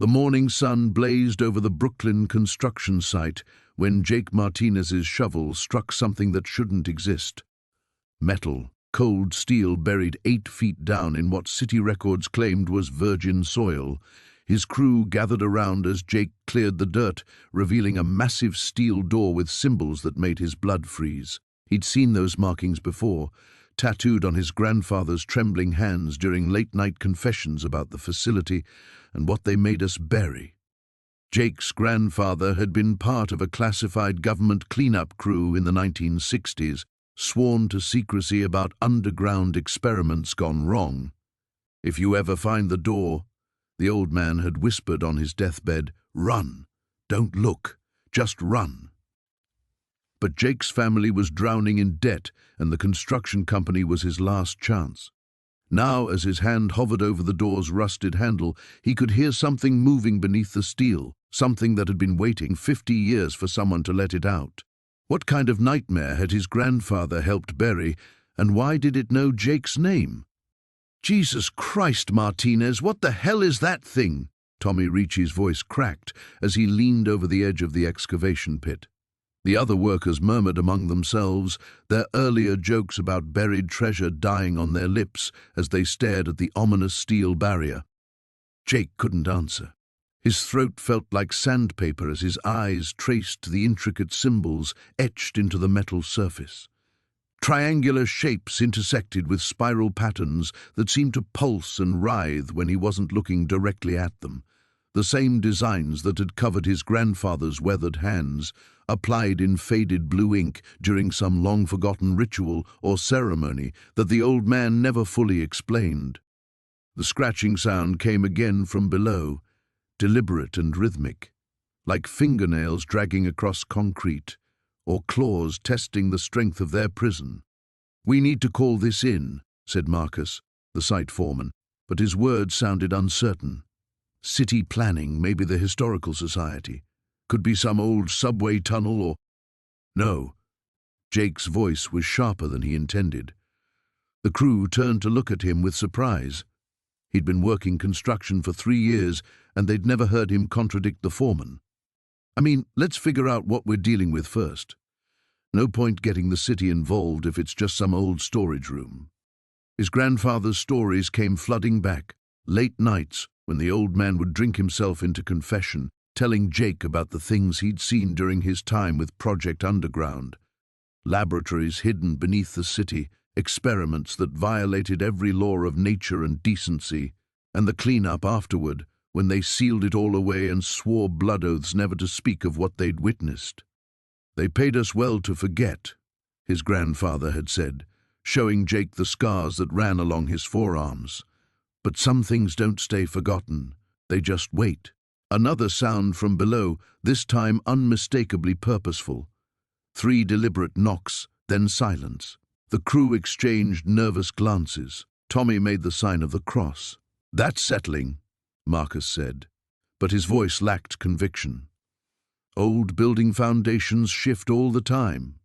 The morning sun blazed over the Brooklyn construction site when Jake Martinez's shovel struck something that shouldn't exist. Metal, cold steel buried 8 feet down in what city records claimed was virgin soil. His crew gathered around as Jake cleared the dirt, revealing a massive steel door with symbols that made his blood freeze. He'd seen those markings before, tattooed on his grandfather's trembling hands during late-night confessions about the facility and what they made us bury. Jake's grandfather had been part of a classified government cleanup crew in the 1960s, sworn to secrecy about underground experiments gone wrong. "If you ever find the door," the old man had whispered on his deathbed, "run. Don't look. Just run." But Jake's family was drowning in debt, and the construction company was his last chance. Now, as his hand hovered over the door's rusted handle, he could hear something moving beneath the steel, something that had been waiting 50 years for someone to let it out. What kind of nightmare had his grandfather helped bury, and why did it know Jake's name? "Jesus Christ, Martinez, what the hell is that thing?" Tommy Ricci's voice cracked as he leaned over the edge of the excavation pit. The other workers murmured among themselves, their earlier jokes about buried treasure dying on their lips as they stared at the ominous steel barrier. Jake couldn't answer. His throat felt like sandpaper as his eyes traced the intricate symbols etched into the metal surface. Triangular shapes intersected with spiral patterns that seemed to pulse and writhe when he wasn't looking directly at them. The same designs that had covered his grandfather's weathered hands, applied in faded blue ink during some long-forgotten ritual or ceremony that the old man never fully explained. The scratching sound came again from below, deliberate and rhythmic, like fingernails dragging across concrete, or claws testing the strength of their prison. "We need to call this in," said Marcus, the site foreman, but his words sounded uncertain. "City planning, maybe the historical society. Could be some old subway tunnel or—" "No." Jake's voice was sharper than he intended. The crew turned to look at him with surprise. He'd been working construction for 3 years, and they'd never heard him contradict the foreman. "I mean, let's figure out what we're dealing with first. No point getting the city involved if it's just some old storage room." His grandfather's stories came flooding back, late nights when the old man would drink himself into confession, telling Jake about the things he'd seen during his time with Project Underground. Laboratories hidden beneath the city, experiments that violated every law of nature and decency, and the cleanup afterward, when they sealed it all away and swore blood oaths never to speak of what they'd witnessed. "They paid us well to forget," his grandfather had said, showing Jake the scars that ran along his forearms. "But some things don't stay forgotten, they just wait." Another sound from below, this time unmistakably purposeful. 3 deliberate knocks, then silence. The crew exchanged nervous glances. Tommy made the sign of the cross. "That's settling," Marcus said, but his voice lacked conviction. "Old building foundations shift all the time."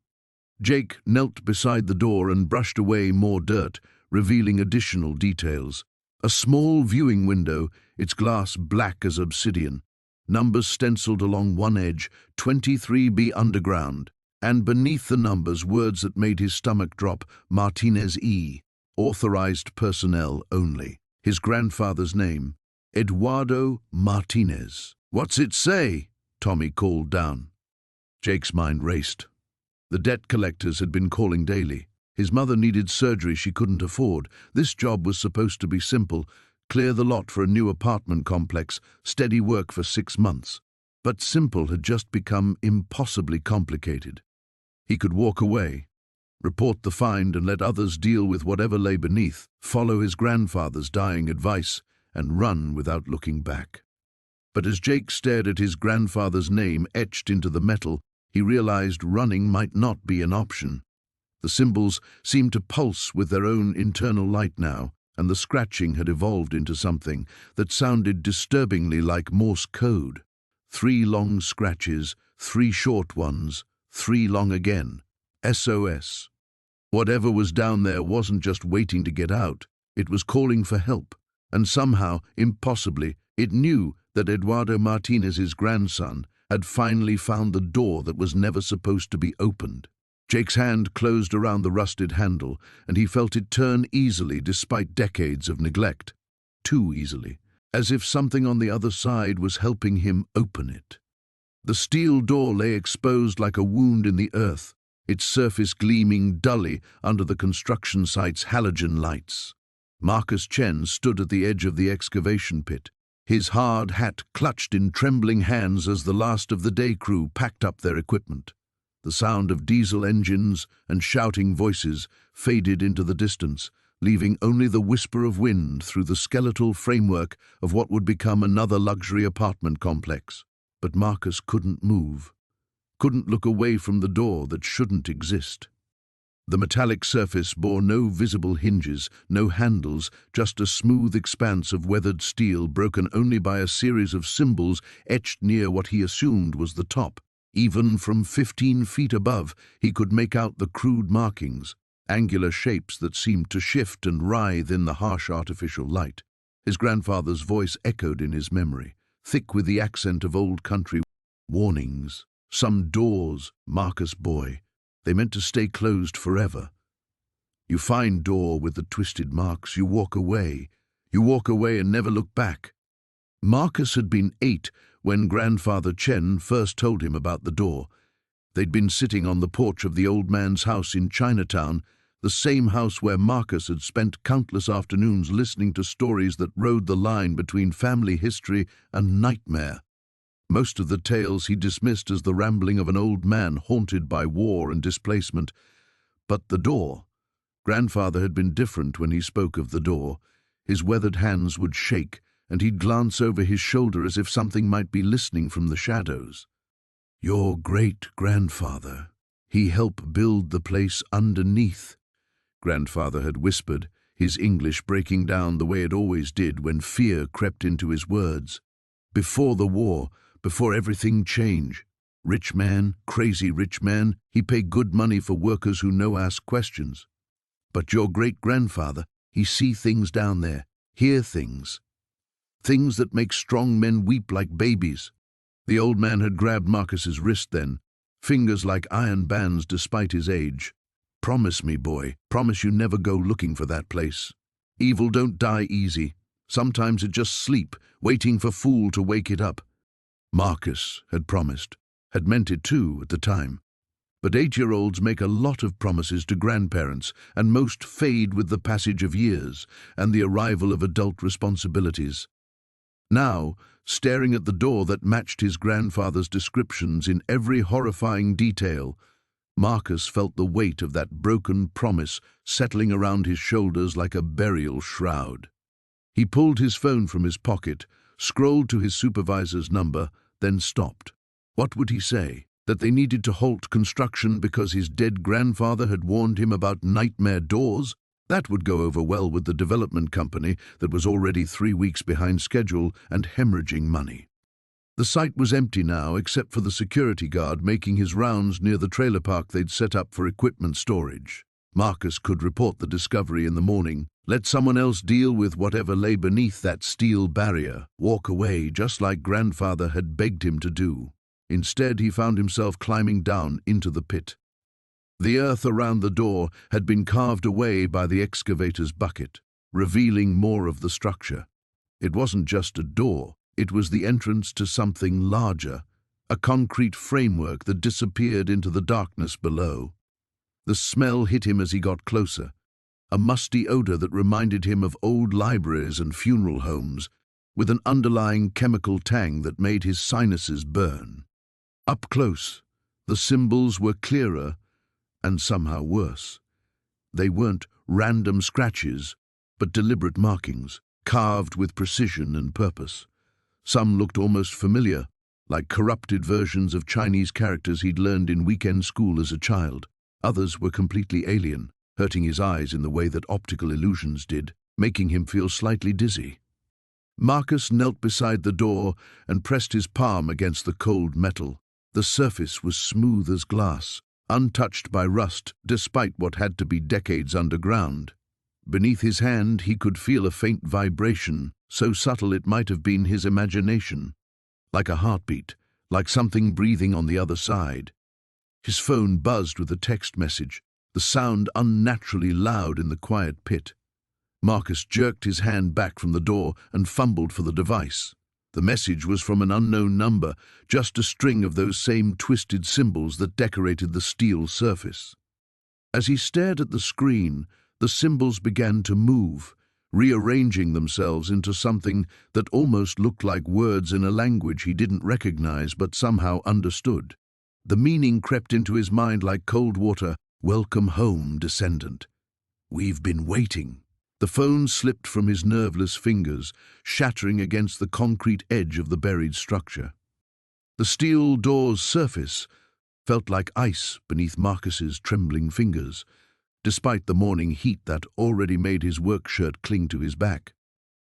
Jake knelt beside the door and brushed away more dirt, revealing additional details. A small viewing window, its glass black as obsidian, numbers stenciled along one edge, 23B underground, and beneath the numbers words that made his stomach drop, Martinez E, authorized personnel only. His grandfather's name, Eduardo Martinez. "What's it say?" Tommy called down. Jake's mind raced. The debt collectors had been calling daily. His mother needed surgery she couldn't afford. This job was supposed to be simple: clear the lot for a new apartment complex, steady work for 6 months. But simple had just become impossibly complicated. He could walk away, report the find and let others deal with whatever lay beneath, follow his grandfather's dying advice, and run without looking back. But as Jake stared at his grandfather's name etched into the metal, he realized running might not be an option. The symbols seemed to pulse with their own internal light now, and the scratching had evolved into something that sounded disturbingly like Morse code. 3 long scratches, 3 short ones, 3 long again. SOS. Whatever was down there wasn't just waiting to get out, it was calling for help, and somehow, impossibly, it knew that Eduardo Martinez's grandson had finally found the door that was never supposed to be opened. Jake's hand closed around the rusted handle, and he felt it turn easily despite decades of neglect. Too easily, as if something on the other side was helping him open it. The steel door lay exposed like a wound in the earth, its surface gleaming dully under the construction site's halogen lights. Marcus Chen stood at the edge of the excavation pit, his hard hat clutched in trembling hands as the last of the day crew packed up their equipment. The sound of diesel engines and shouting voices faded into the distance, leaving only the whisper of wind through the skeletal framework of what would become another luxury apartment complex. But Marcus couldn't move, couldn't look away from the door that shouldn't exist. The metallic surface bore no visible hinges, no handles, just a smooth expanse of weathered steel broken only by a series of symbols etched near what he assumed was the top. Even from 15 feet above, he could make out the crude markings, angular shapes that seemed to shift and writhe in the harsh artificial light. His grandfather's voice echoed in his memory, thick with the accent of old country warnings. Some doors, Marcus boy, they meant to stay closed forever. You find door with the twisted marks, you walk away. You walk away and never look back. Marcus had been 8 when Grandfather Chen first told him about the door. They'd been sitting on the porch of the old man's house in Chinatown, the same house where Marcus had spent countless afternoons listening to stories that rode the line between family history and nightmare. Most of the tales he dismissed as the rambling of an old man haunted by war and displacement. But the door. Grandfather had been different when he spoke of the door. His weathered hands would shake, and he'd glance over his shoulder as if something might be listening from the shadows. Your great-grandfather. He helped build the place underneath, Grandfather had whispered, his English breaking down the way it always did when fear crept into his words. Before the war, before everything changed. Rich man, crazy rich man, he paid good money for workers who no ask questions. But your great-grandfather, he see things down there, hear things. Things that make strong men weep like babies. The old man had grabbed Marcus's wrist then, fingers like iron bands despite his age. Promise me, boy, promise you never go looking for that place. Evil don't die easy. Sometimes it just sleep, waiting for fool to wake it up. Marcus had promised, had meant it too at the time. But 8-year-olds make a lot of promises to grandparents, and most fade with the passage of years and the arrival of adult responsibilities. Now, staring at the door that matched his grandfather's descriptions in every horrifying detail, Marcus felt the weight of that broken promise settling around his shoulders like a burial shroud. He pulled his phone from his pocket, scrolled to his supervisor's number, then stopped. What would he say? That they needed to halt construction because his dead grandfather had warned him about nightmare doors? That would go over well with the development company that was already 3 weeks behind schedule and hemorrhaging money. The site was empty now, except for the security guard making his rounds near the trailer park they'd set up for equipment storage. Marcus could report the discovery in the morning, let someone else deal with whatever lay beneath that steel barrier, walk away just like grandfather had begged him to do. Instead, he found himself climbing down into the pit. The earth around the door had been carved away by the excavator's bucket, revealing more of the structure. It wasn't just a door, it was the entrance to something larger, a concrete framework that disappeared into the darkness below. The smell hit him as he got closer, a musty odor that reminded him of old libraries and funeral homes, with an underlying chemical tang that made his sinuses burn. Up close, the symbols were clearer and somehow worse. They weren't random scratches, but deliberate markings, carved with precision and purpose. Some looked almost familiar, like corrupted versions of Chinese characters he'd learned in weekend school as a child. Others were completely alien, hurting his eyes in the way that optical illusions did, making him feel slightly dizzy. Marcus knelt beside the door and pressed his palm against the cold metal. The surface was smooth as glass, untouched by rust despite what had to be decades underground. Beneath his hand he could feel a faint vibration, so subtle it might have been his imagination. Like a heartbeat, like something breathing on the other side. His phone buzzed with a text message, the sound unnaturally loud in the quiet pit. Marcus jerked his hand back from the door and fumbled for the device. The message was from an unknown number, just a string of those same twisted symbols that decorated the steel surface. As he stared at the screen, the symbols began to move, rearranging themselves into something that almost looked like words in a language he didn't recognize but somehow understood. The meaning crept into his mind like cold water. "Welcome home, descendant. We've been waiting." The phone slipped from his nerveless fingers, shattering against the concrete edge of the buried structure. The steel door's surface felt like ice beneath Marcus's trembling fingers, despite the morning heat that already made his work shirt cling to his back.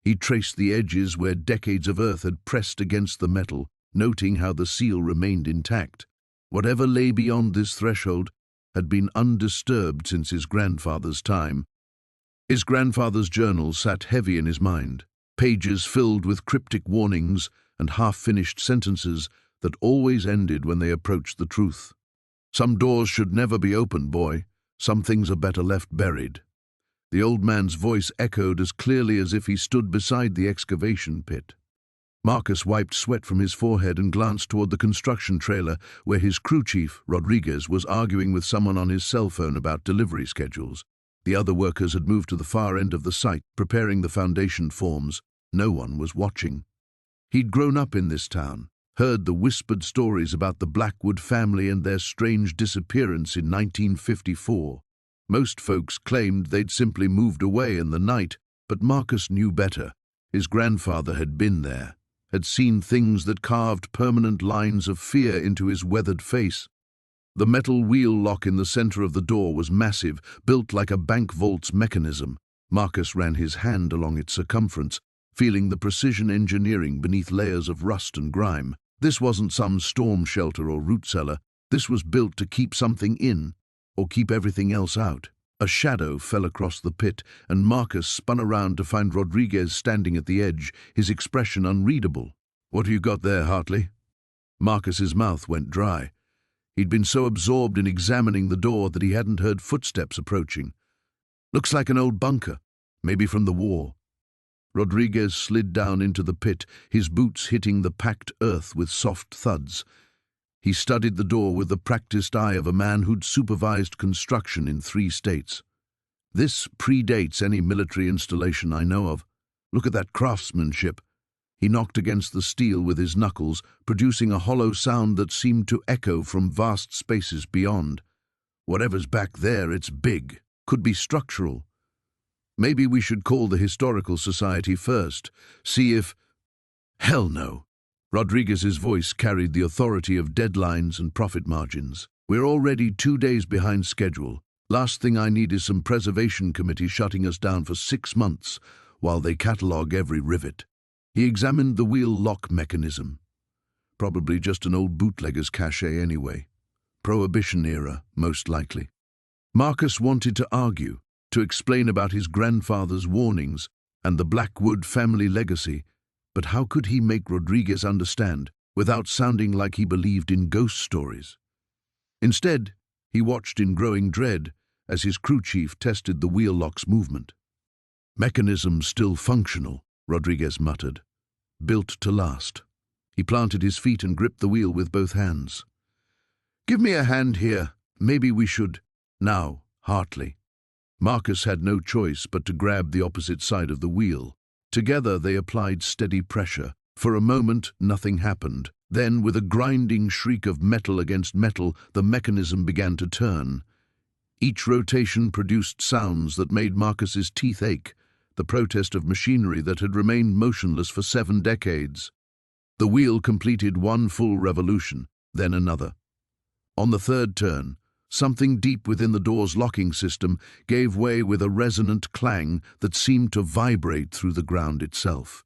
He traced the edges where decades of earth had pressed against the metal, noting how the seal remained intact. Whatever lay beyond this threshold had been undisturbed since his grandfather's time. His grandfather's journal sat heavy in his mind, pages filled with cryptic warnings and half-finished sentences that always ended when they approached the truth. "Some doors should never be opened, boy. Some things are better left buried." The old man's voice echoed as clearly as if he stood beside the excavation pit. Marcus wiped sweat from his forehead and glanced toward the construction trailer where his crew chief, Rodriguez, was arguing with someone on his cell phone about delivery schedules. The other workers had moved to the far end of the site, preparing the foundation forms. No one was watching. He'd grown up in this town, heard the whispered stories about the Blackwood family and their strange disappearance in 1954. Most folks claimed they'd simply moved away in the night, but Marcus knew better. His grandfather had been there, had seen things that carved permanent lines of fear into his weathered face. The metal wheel lock in the center of the door was massive, built like a bank vault's mechanism. Marcus ran his hand along its circumference, feeling the precision engineering beneath layers of rust and grime. This wasn't some storm shelter or root cellar. This was built to keep something in, or keep everything else out. A shadow fell across the pit, and Marcus spun around to find Rodriguez standing at the edge, his expression unreadable. "What have you got there, Hartley?" Marcus's mouth went dry. He'd been so absorbed in examining the door that he hadn't heard footsteps approaching. "Looks like an old bunker, maybe from the war." Rodriguez slid down into the pit, his boots hitting the packed earth with soft thuds. He studied the door with the practiced eye of a man who'd supervised construction in 3 states. "This predates any military installation I know of. Look at that craftsmanship." He knocked against the steel with his knuckles, producing a hollow sound that seemed to echo from vast spaces beyond. "Whatever's back there, it's big. Could be structural. Maybe we should call the Historical Society first. See if—" "Hell no." Rodriguez's voice carried the authority of deadlines and profit margins. "We're already 2 days behind schedule. Last thing I need is some preservation committee shutting us down for 6 months while they catalogue every rivet." He examined the wheel lock mechanism. Probably just an old bootlegger's cachet anyway. Prohibition era, most likely. Marcus wanted to argue, to explain about his grandfather's warnings and the Blackwood family legacy, but how could he make Rodriguez understand without sounding like he believed in ghost stories? Instead, he watched in growing dread as his crew chief tested the wheel lock's movement. "Mechanism still functional," Rodriguez muttered. "Built to last." He planted his feet and gripped the wheel with both hands. "Give me a hand here. Maybe we should—" "Now, Hartley." Marcus had no choice but to grab the opposite side of the wheel. Together they applied steady pressure. For a moment, nothing happened. Then, with a grinding shriek of metal against metal, the mechanism began to turn. Each rotation produced sounds that made Marcus's teeth ache, the protest of machinery that had remained motionless for 7 decades. The wheel completed one full revolution, then another. On the 3rd turn, something deep within the door's locking system gave way with a resonant clang that seemed to vibrate through the ground itself.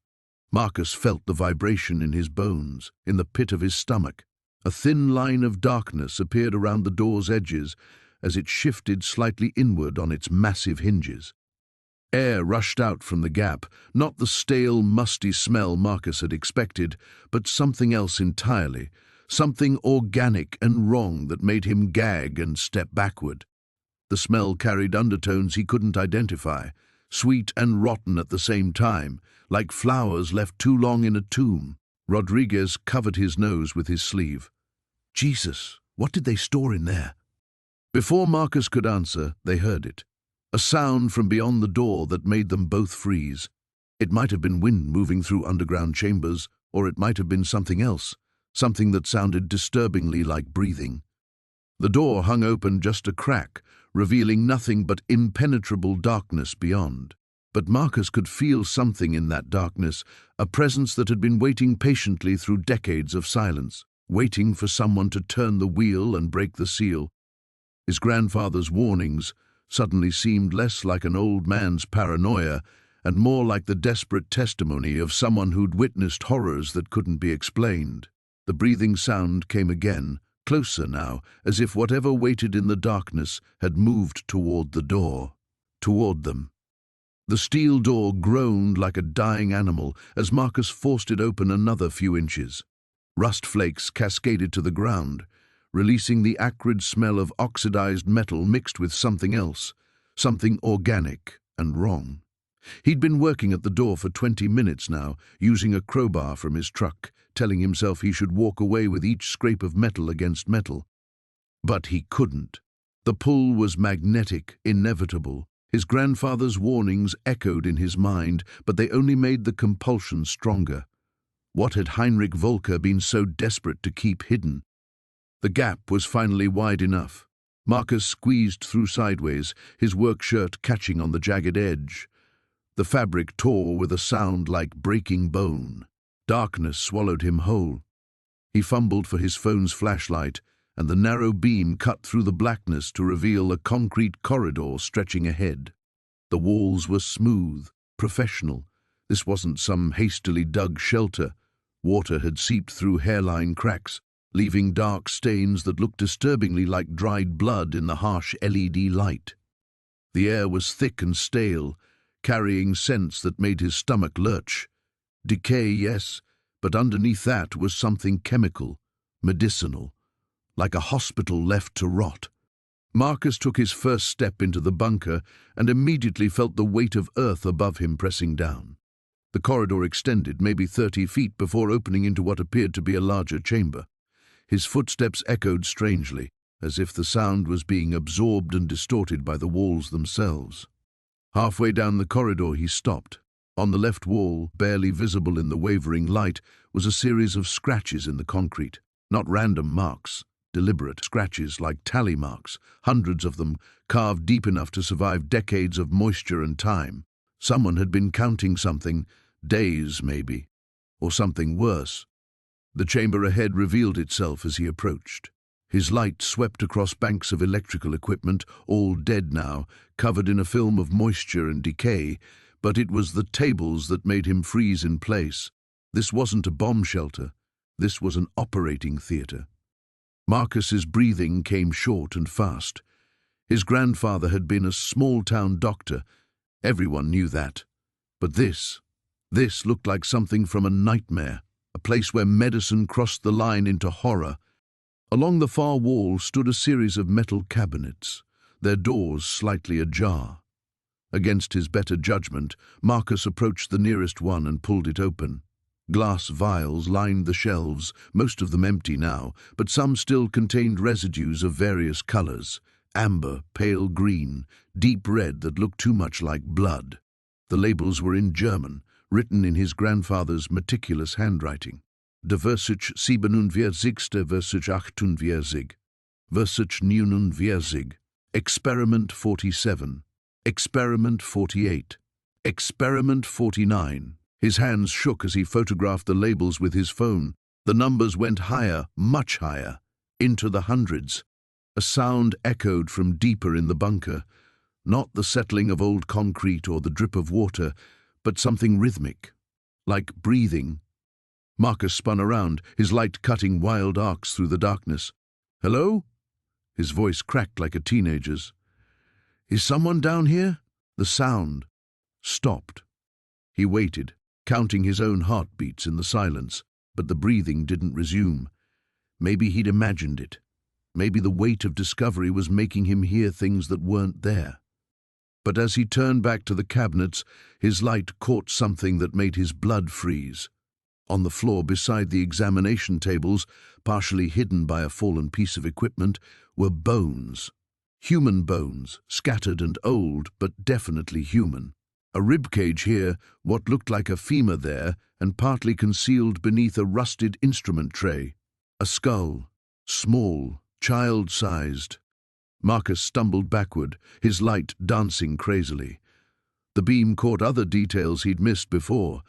Marcus felt the vibration in his bones, in the pit of his stomach. A thin line of darkness appeared around the door's edges as it shifted slightly inward on its massive hinges. Air rushed out from the gap, not the stale, musty smell Marcus had expected, but something else entirely, something organic and wrong that made him gag and step backward. The smell carried undertones he couldn't identify, sweet and rotten at the same time, like flowers left too long in a tomb. Rodriguez covered his nose with his sleeve. Jesus, what did they store in there? Before Marcus could answer, they heard it. A sound from beyond the door that made them both freeze. It might have been wind moving through underground chambers, or it might have been something else, something that sounded disturbingly like breathing. The door hung open just a crack, revealing nothing but impenetrable darkness beyond. But Marcus could feel something in that darkness, a presence that had been waiting patiently through decades of silence, waiting for someone to turn the wheel and break the seal. His grandfather's warnings suddenly seemed less like an old man's paranoia and more like the desperate testimony of someone who'd witnessed horrors that couldn't be explained. The breathing sound came again, closer now, as if whatever waited in the darkness had moved toward the door, toward them. The steel door groaned like a dying animal as Marcus forced it open another few inches. Rust flakes cascaded to the ground, releasing the acrid smell of oxidized metal mixed with something else, something organic and wrong. He'd been working at the door for 20 minutes now, using a crowbar from his truck, telling himself he should walk away with each scrape of metal against metal. But he couldn't. The pull was magnetic, inevitable. His grandfather's warnings echoed in his mind, but they only made the compulsion stronger. What had Heinrich Volker been so desperate to keep hidden? The gap was finally wide enough. Marcus squeezed through sideways, his work shirt catching on the jagged edge. The fabric tore with a sound like breaking bone. Darkness swallowed him whole. He fumbled for his phone's flashlight, and the narrow beam cut through the blackness to reveal a concrete corridor stretching ahead. The walls were smooth, professional. This wasn't some hastily dug shelter. Water had seeped through hairline cracks, leaving dark stains that looked disturbingly like dried blood in the harsh LED light. The air was thick and stale, carrying scents that made his stomach lurch. Decay, yes, but underneath that was something chemical, medicinal, like a hospital left to rot. Marcus took his first step into the bunker and immediately felt the weight of earth above him pressing down. The corridor extended maybe 30 feet before opening into what appeared to be a larger chamber. His footsteps echoed strangely, as if the sound was being absorbed and distorted by the walls themselves. Halfway down the corridor he stopped. On the left wall, barely visible in the wavering light, was a series of scratches in the concrete. Not random marks, deliberate scratches like tally marks, hundreds of them carved deep enough to survive decades of moisture and time. Someone had been counting something, days maybe, or something worse. The chamber ahead revealed itself as he approached. His light swept across banks of electrical equipment, all dead now, covered in a film of moisture and decay, but it was the tables that made him freeze in place. This wasn't a bomb shelter. This was an operating theater. Marcus's breathing came short and fast. His grandfather had been a small-town doctor. Everyone knew that. But this looked like something from a nightmare, a place where medicine crossed the line into horror. Along the far wall stood a series of metal cabinets, their doors slightly ajar. Against his better judgment, Marcus approached the nearest one and pulled it open. Glass vials lined the shelves, most of them empty now, but some still contained residues of various colors: amber, pale green, deep red that looked too much like blood. The labels were in German, written in his grandfather's meticulous handwriting. De Versuch 47. Versuch 48. Versuch 49. Experiment 47. Experiment 48. Experiment 49. His hands shook as he photographed the labels with his phone. The numbers went higher, much higher, into the hundreds. A sound echoed from deeper in the bunker, not the settling of old concrete or the drip of water, but something rhythmic, like breathing. Marcus spun around, his light cutting wild arcs through the darkness. "Hello?" His voice cracked like a teenager's. "Is someone down here?" The sound, stopped. He waited, counting his own heartbeats in the silence, but the breathing didn't resume. Maybe he'd imagined it. Maybe the weight of discovery was making him hear things that weren't there. But as he turned back to the cabinets, his light caught something that made his blood freeze. On the floor beside the examination tables, partially hidden by a fallen piece of equipment, were bones. Human bones, scattered and old, but definitely human. A ribcage here, what looked like a femur there, and partly concealed beneath a rusted instrument tray. A skull, small, child-sized. Marcus stumbled backward, his light dancing crazily. The beam caught other details he'd missed before.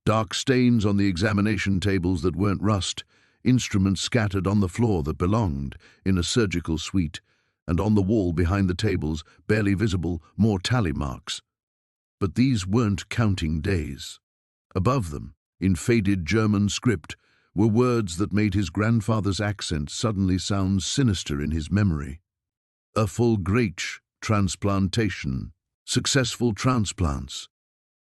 Dark stains on the examination tables that weren't rust, instruments scattered on the floor that belonged, in a surgical suite, and on the wall behind the tables, barely visible, more tally marks. But these weren't counting days. Above them, in faded German script, were words that made his grandfather's accent suddenly sound sinister in his memory. A full Gretsch transplantation. Successful transplants.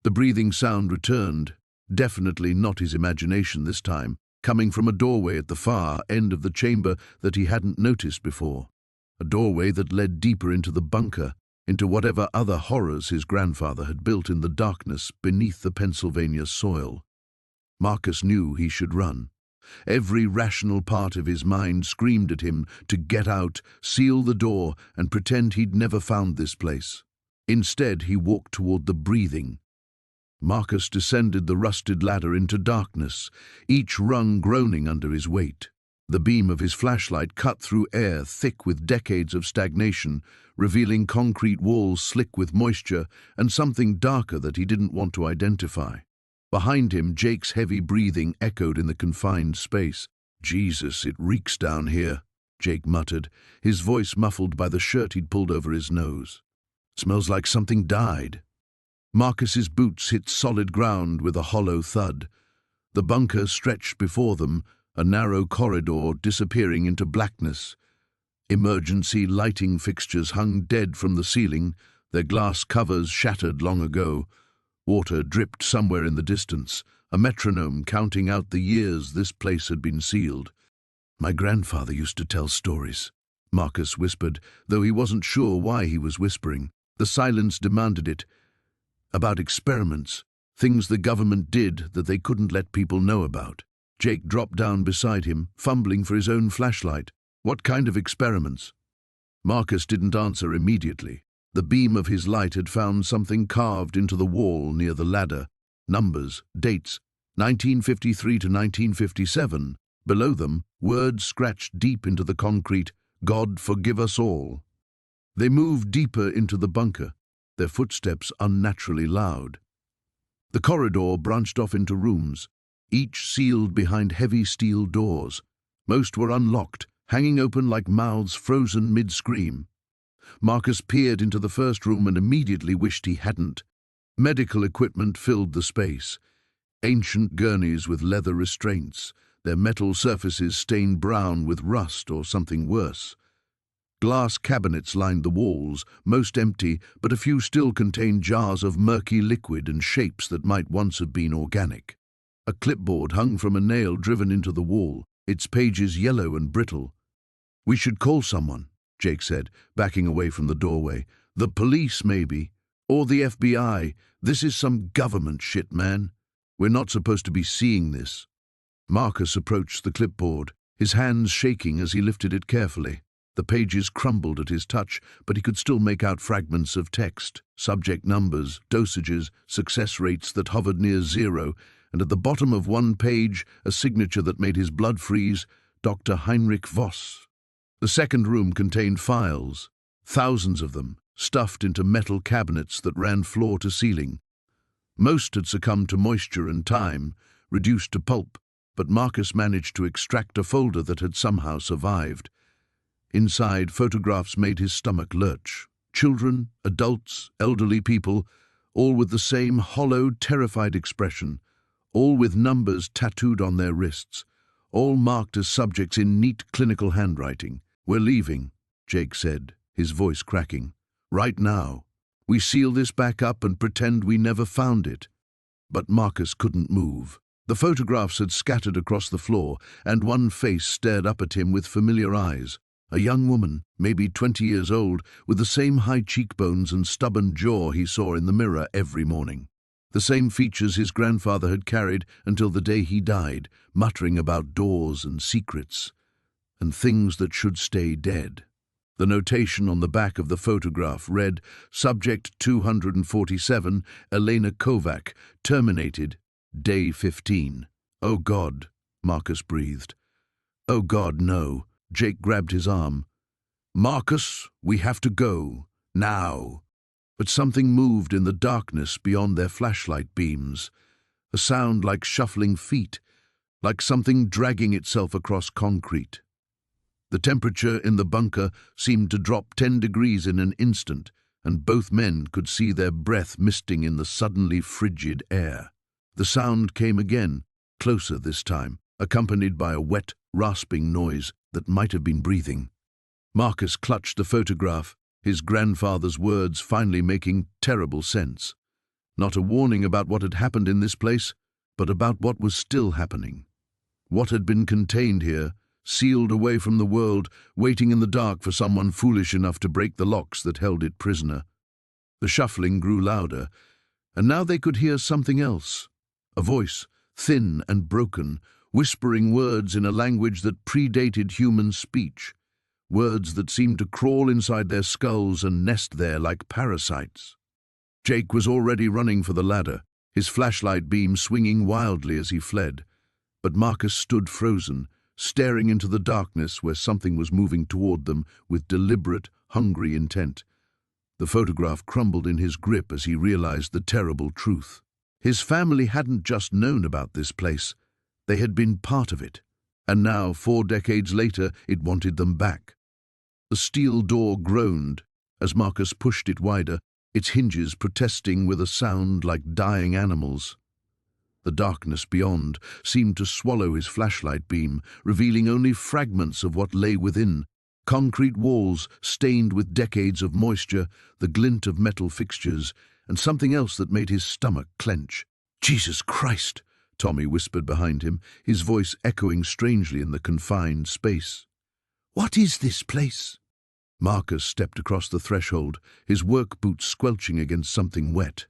The breathing sound returned, definitely not his imagination this time, coming from a doorway at the far end of the chamber that he hadn't noticed before. A doorway that led deeper into the bunker, into whatever other horrors his grandfather had built in the darkness beneath the Pennsylvania soil. Marcus knew he should run. Every rational part of his mind screamed at him to get out, seal the door, and pretend he'd never found this place. Instead, he walked toward the breathing. Marcus descended the rusted ladder into darkness, each rung groaning under his weight. The beam of his flashlight cut through air thick with decades of stagnation, revealing concrete walls slick with moisture and something darker that he didn't want to identify. Behind him, Jake's heavy breathing echoed in the confined space. "Jesus, it reeks down here," Jake muttered, his voice muffled by the shirt he'd pulled over his nose. "Smells like something died." Marcus's boots hit solid ground with a hollow thud. The bunker stretched before them, a narrow corridor disappearing into blackness. Emergency lighting fixtures hung dead from the ceiling, their glass covers shattered long ago. Water dripped somewhere in the distance, a metronome counting out the years this place had been sealed. "My grandfather used to tell stories," Marcus whispered, though he wasn't sure why he was whispering. The silence demanded it. About experiments, things the government did that they couldn't let people know about. Jake dropped down beside him, fumbling for his own flashlight. "What kind of experiments?" Marcus didn't answer immediately. The beam of his light had found something carved into the wall near the ladder. Numbers, dates, 1953 to 1957. Below them, words scratched deep into the concrete, "God forgive us all." They moved deeper into the bunker, their footsteps unnaturally loud. The corridor branched off into rooms, each sealed behind heavy steel doors. Most were unlocked, hanging open like mouths frozen mid-scream. Marcus peered into the first room and immediately wished he hadn't. Medical equipment filled the space. Ancient gurneys with leather restraints, their metal surfaces stained brown with rust or something worse. Glass cabinets lined the walls, most empty, but a few still contained jars of murky liquid and shapes that might once have been organic. A clipboard hung from a nail driven into the wall, its pages yellow and brittle. "We should call someone," Jake said, backing away from the doorway. "The police, maybe. Or the FBI. This is some government shit, man. We're not supposed to be seeing this." Marcus approached the clipboard, his hands shaking as he lifted it carefully. The pages crumbled at his touch, but he could still make out fragments of text, subject numbers, dosages, success rates that hovered near zero, and at the bottom of one page, a signature that made his blood freeze, Dr. Heinrich Voss. The second room contained files, thousands of them, stuffed into metal cabinets that ran floor to ceiling. Most had succumbed to moisture and time, reduced to pulp, but Marcus managed to extract a folder that had somehow survived. Inside, photographs made his stomach lurch. Children, adults, elderly people, all with the same hollow, terrified expression, all with numbers tattooed on their wrists, all marked as subjects in neat clinical handwriting. "We're leaving," Jake said, his voice cracking. "Right now. We seal this back up and pretend we never found it." But Marcus couldn't move. The photographs had scattered across the floor, and one face stared up at him with familiar eyes. A young woman, maybe 20 years old, with the same high cheekbones and stubborn jaw he saw in the mirror every morning. The same features his grandfather had carried until the day he died, muttering about doors and secrets, and things that should stay dead. The notation on the back of the photograph read, "Subject 247, Elena Kovac, terminated, day 15. "Oh God," Marcus breathed. "Oh God, no." Jake grabbed his arm. "Marcus, we have to go. Now." But something moved in the darkness beyond their flashlight beams. A sound like shuffling feet, like something dragging itself across concrete. The temperature in the bunker seemed to drop 10 degrees in an instant, and both men could see their breath misting in the suddenly frigid air. The sound came again, closer this time, accompanied by a wet, rasping noise that might have been breathing. Marcus clutched the photograph, his grandfather's words finally making terrible sense. Not a warning about what had happened in this place, but about what was still happening. What had been contained here, sealed away from the world, waiting in the dark for someone foolish enough to break the locks that held it prisoner. The shuffling grew louder, and now they could hear something else. A voice, thin and broken, whispering words in a language that predated human speech, words that seemed to crawl inside their skulls and nest there like parasites. Jake was already running for the ladder, his flashlight beam swinging wildly as he fled. But Marcus stood frozen, staring into the darkness where something was moving toward them with deliberate, hungry intent. The photograph crumbled in his grip as he realized the terrible truth. His family hadn't just known about this place. They had been part of it. And now, 4 decades later, it wanted them back. The steel door groaned as Marcus pushed it wider, its hinges protesting with a sound like dying animals. The darkness beyond seemed to swallow his flashlight beam, revealing only fragments of what lay within. Concrete walls stained with decades of moisture, the glint of metal fixtures, and something else that made his stomach clench. "Jesus Christ!" Tommy whispered behind him, his voice echoing strangely in the confined space. "What is this place?" Marcus stepped across the threshold, his work boots squelching against something wet.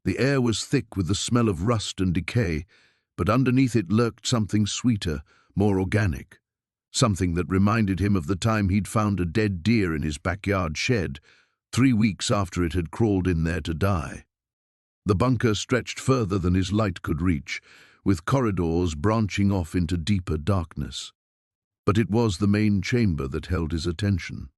The air was thick with the smell of rust and decay, but underneath it lurked something sweeter, more organic. Something that reminded him of the time he'd found a dead deer in his backyard shed, 3 weeks after it had crawled in there to die. The bunker stretched further than his light could reach, with corridors branching off into deeper darkness. But it was the main chamber that held his attention.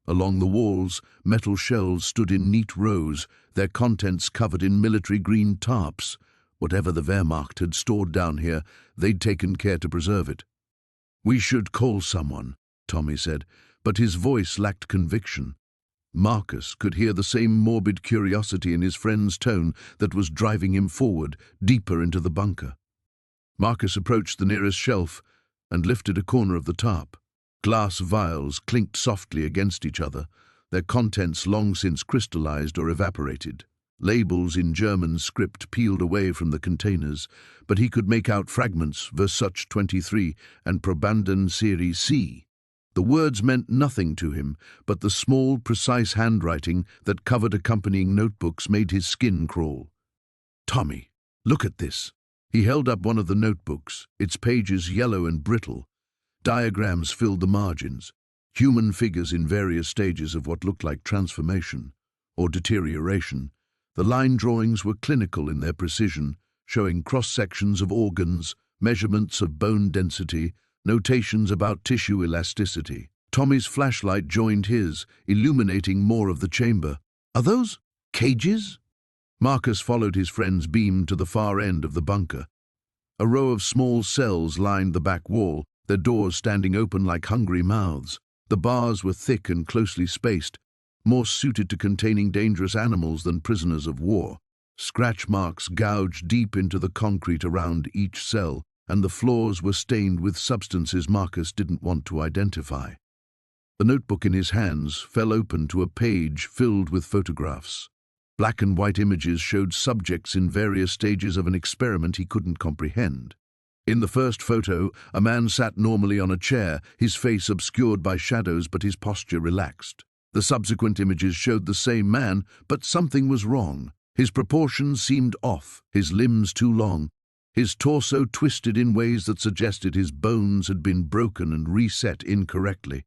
Along the walls, metal shelves stood in neat rows, their contents covered in military green tarps. Whatever the Wehrmacht had stored down here, they'd taken care to preserve it. "We should call someone," Tommy said, but his voice lacked conviction. Marcus could hear the same morbid curiosity in his friend's tone that was driving him forward, deeper into the bunker. Marcus approached the nearest shelf and lifted a corner of the tarp. Glass vials clinked softly against each other, their contents long since crystallized or evaporated. Labels in German script peeled away from the containers, but he could make out fragments, Versuch 23 and Probanden Serie C. The words meant nothing to him, but the small, precise handwriting that covered accompanying notebooks made his skin crawl. "Tommy, look at this." He held up one of the notebooks, its pages yellow and brittle. Diagrams filled the margins, human figures in various stages of what looked like transformation or deterioration. The line drawings were clinical in their precision, showing cross-sections of organs, measurements of bone density, notations about tissue elasticity. Tommy's flashlight joined his, illuminating more of the chamber. "Are those cages?" Marcus followed his friend's beam to the far end of the bunker. A row of small cells lined the back wall, their doors standing open like hungry mouths. The bars were thick and closely spaced, more suited to containing dangerous animals than prisoners of war. Scratch marks gouged deep into the concrete around each cell, and the floors were stained with substances Marcus didn't want to identify. The notebook in his hands fell open to a page filled with photographs. Black and white images showed subjects in various stages of an experiment he couldn't comprehend. In the first photo, a man sat normally on a chair, his face obscured by shadows but his posture relaxed. The subsequent images showed the same man, but something was wrong. His proportions seemed off, his limbs too long, his torso twisted in ways that suggested his bones had been broken and reset incorrectly.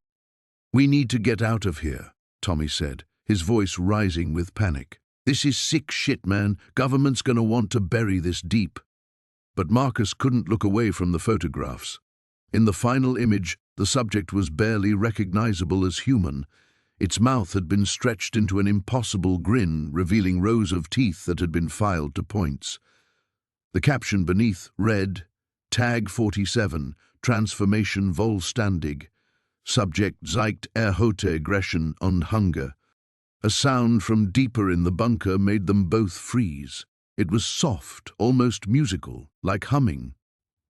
"We need to get out of here," Tommy said, his voice rising with panic. "This is sick shit, man. Government's gonna want to bury this deep." But Marcus couldn't look away from the photographs. In the final image, the subject was barely recognizable as human. Its mouth had been stretched into an impossible grin, revealing rows of teeth that had been filed to points. The caption beneath read, "Tag 47, Transformation Vollständig. Subject zeigt erhöhte Aggression und Hunger." A sound from deeper in the bunker made them both freeze. It was soft, almost musical, like humming.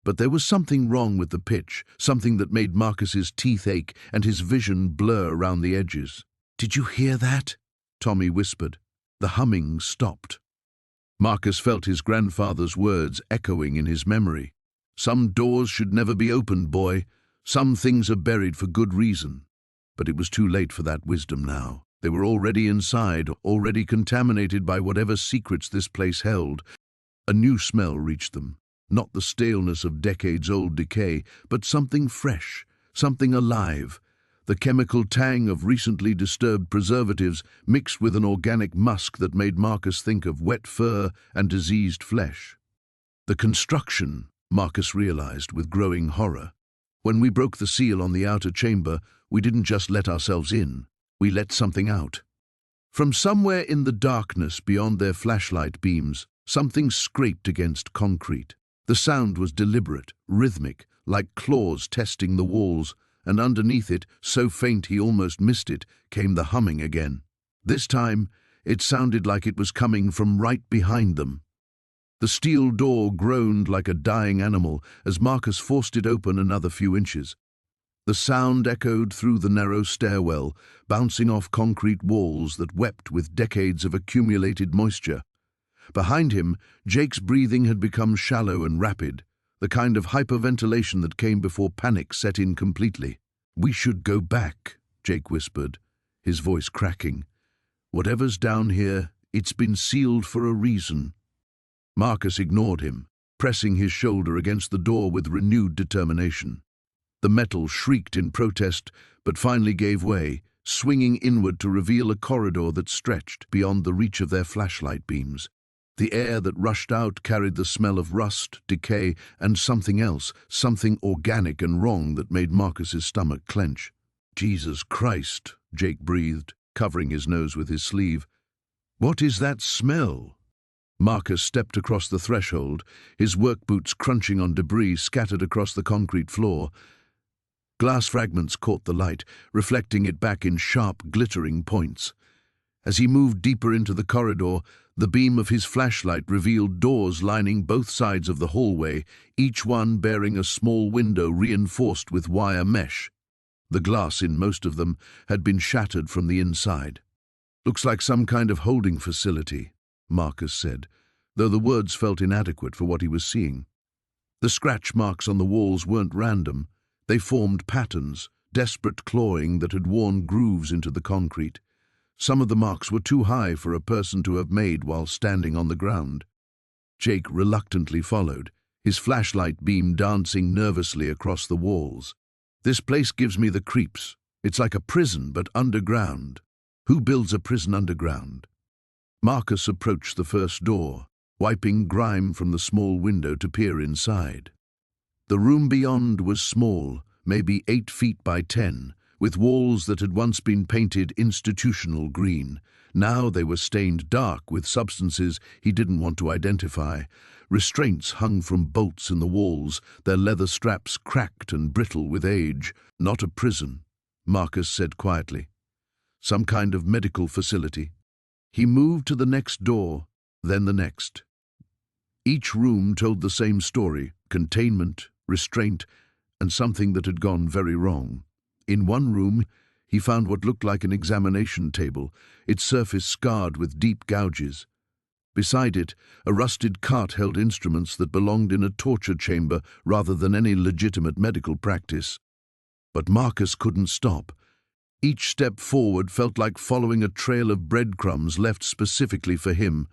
But there was something wrong with the pitch, something that made Marcus's teeth ache and his vision blur around the edges. "Did you hear that?" Tommy whispered. The humming stopped. Marcus felt his grandfather's words echoing in his memory. "Some doors should never be opened, boy. Some things are buried for good reason." But it was too late for that wisdom now. They were already inside, already contaminated by whatever secrets this place held. A new smell reached them. Not the staleness of decades-old decay, but something fresh, something alive. The chemical tang of recently disturbed preservatives mixed with an organic musk that made Marcus think of wet fur and diseased flesh. The construction, Marcus realized with growing horror. When we broke the seal on the outer chamber, we didn't just let ourselves in. We let something out. From somewhere in the darkness beyond their flashlight beams, something scraped against concrete. The sound was deliberate, rhythmic, like claws testing the walls, and underneath it, so faint he almost missed it, came the humming again. This time, it sounded like it was coming from right behind them. The steel door groaned like a dying animal as Marcus forced it open another few inches. The sound echoed through the narrow stairwell, bouncing off concrete walls that wept with decades of accumulated moisture. Behind him, Jake's breathing had become shallow and rapid, the kind of hyperventilation that came before panic set in completely. "We should go back," Jake whispered, his voice cracking. "Whatever's down here, it's been sealed for a reason." Marcus ignored him, pressing his shoulder against the door with renewed determination. The metal shrieked in protest, but finally gave way, swinging inward to reveal a corridor that stretched beyond the reach of their flashlight beams. The air that rushed out carried the smell of rust, decay, and something else, something organic and wrong that made Marcus's stomach clench. "Jesus Christ," Jake breathed, covering his nose with his sleeve. "What is that smell?" Marcus stepped across the threshold, his work boots crunching on debris scattered across the concrete floor. Glass fragments caught the light, reflecting it back in sharp, glittering points. As he moved deeper into the corridor, the beam of his flashlight revealed doors lining both sides of the hallway, each one bearing a small window reinforced with wire mesh. The glass in most of them had been shattered from the inside. "Looks like some kind of holding facility," Marcus said, though the words felt inadequate for what he was seeing. The scratch marks on the walls weren't random. They formed patterns, desperate clawing that had worn grooves into the concrete. Some of the marks were too high for a person to have made while standing on the ground. Jake reluctantly followed, his flashlight beam dancing nervously across the walls. "This place gives me the creeps. It's like a prison, but underground. Who builds a prison underground?" Marcus approached the first door, wiping grime from the small window to peer inside. The room beyond was small, maybe 8 feet by 10, with walls that had once been painted institutional green. Now they were stained dark with substances he didn't want to identify. Restraints hung from bolts in the walls, their leather straps cracked and brittle with age. "Not a prison," Marcus said quietly. "Some kind of medical facility." He moved to the next door, then the next. Each room told the same story: containment, restraint, and something that had gone very wrong. In one room, he found what looked like an examination table, its surface scarred with deep gouges. Beside it, a rusted cart held instruments that belonged in a torture chamber rather than any legitimate medical practice. But Marcus couldn't stop. Each step forward felt like following a trail of breadcrumbs left specifically for him.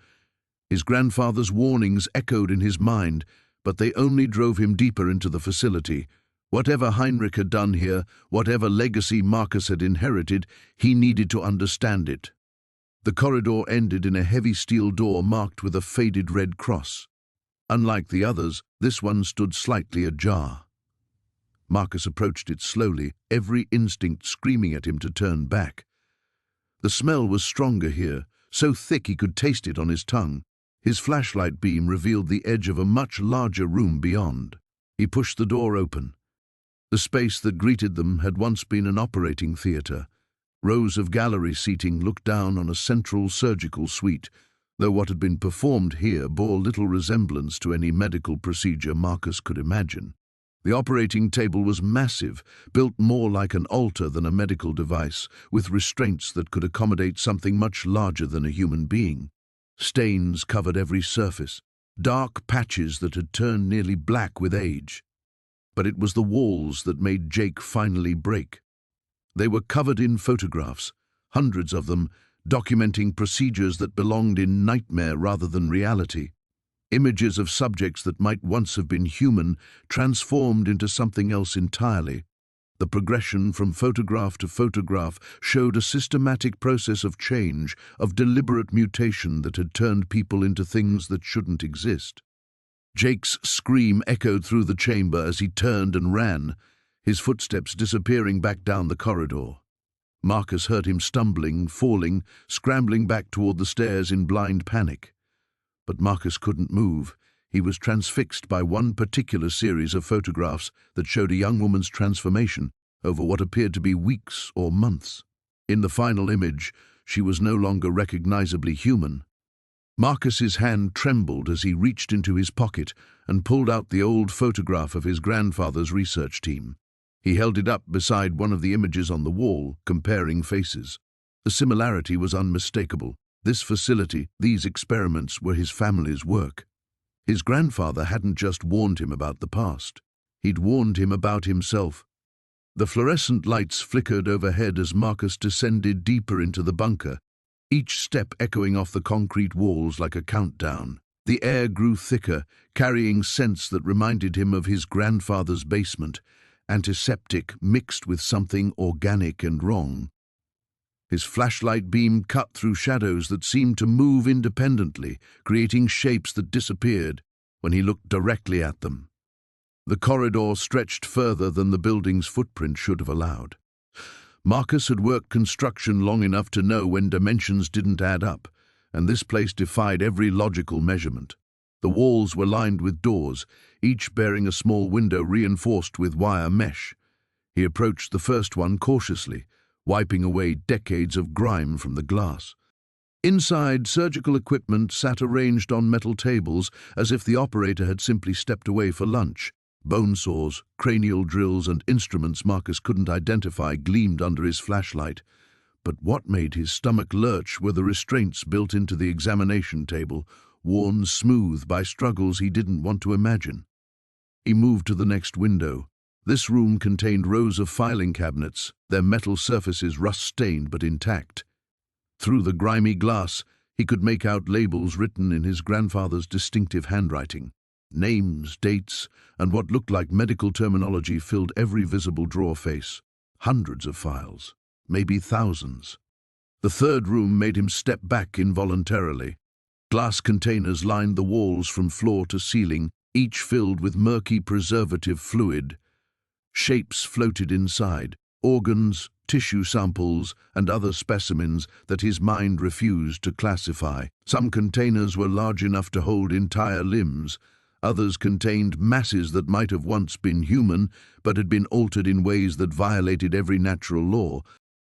His grandfather's warnings echoed in his mind, but they only drove him deeper into the facility. Whatever Heinrich had done here, whatever legacy Marcus had inherited, he needed to understand it. The corridor ended in a heavy steel door marked with a faded red cross. Unlike the others, this one stood slightly ajar. Marcus approached it slowly, every instinct screaming at him to turn back. The smell was stronger here, so thick he could taste it on his tongue. His flashlight beam revealed the edge of a much larger room beyond. He pushed the door open. The space that greeted them had once been an operating theater. Rows of gallery seating looked down on a central surgical suite, though what had been performed here bore little resemblance to any medical procedure Marcus could imagine. The operating table was massive, built more like an altar than a medical device, with restraints that could accommodate something much larger than a human being. Stains covered every surface, dark patches that had turned nearly black with age. But it was the walls that made Jake finally break. They were covered in photographs, hundreds of them, documenting procedures that belonged in nightmare rather than reality. Images of subjects that might once have been human, transformed into something else entirely. The progression from photograph to photograph showed a systematic process of change, of deliberate mutation that had turned people into things that shouldn't exist. Jake's scream echoed through the chamber as he turned and ran, his footsteps disappearing back down the corridor. Marcus heard him stumbling, falling, scrambling back toward the stairs in blind panic. But Marcus couldn't move. He was transfixed by one particular series of photographs that showed a young woman's transformation over what appeared to be weeks or months. In the final image, she was no longer recognizably human. Marcus's hand trembled as he reached into his pocket and pulled out the old photograph of his grandfather's research team. He held it up beside one of the images on the wall, comparing faces. The similarity was unmistakable. This facility, these experiments, were his family's work. His grandfather hadn't just warned him about the past. He'd warned him about himself. The fluorescent lights flickered overhead as Marcus descended deeper into the bunker, each step echoing off the concrete walls like a countdown. The air grew thicker, carrying scents that reminded him of his grandfather's basement, antiseptic mixed with something organic and wrong. His flashlight beam cut through shadows that seemed to move independently, creating shapes that disappeared when he looked directly at them. The corridor stretched further than the building's footprint should have allowed. Marcus had worked construction long enough to know when dimensions didn't add up, and this place defied every logical measurement. The walls were lined with doors, each bearing a small window reinforced with wire mesh. He approached the first one cautiously, wiping away decades of grime from the glass. Inside, surgical equipment sat arranged on metal tables as if the operator had simply stepped away for lunch. Bone saws, cranial drills, and instruments Marcus couldn't identify gleamed under his flashlight. But what made his stomach lurch were the restraints built into the examination table, worn smooth by struggles he didn't want to imagine. He moved to the next window. This room contained rows of filing cabinets, their metal surfaces rust-stained but intact. Through the grimy glass, he could make out labels written in his grandfather's distinctive handwriting. Names, dates, and what looked like medical terminology filled every visible drawer face. Hundreds of files, maybe thousands. The third room made him step back involuntarily. Glass containers lined the walls from floor to ceiling, each filled with murky preservative fluid. Shapes floated inside, organs, tissue samples, and other specimens that his mind refused to classify. Some containers were large enough to hold entire limbs. Others contained masses that might have once been human, but had been altered in ways that violated every natural law.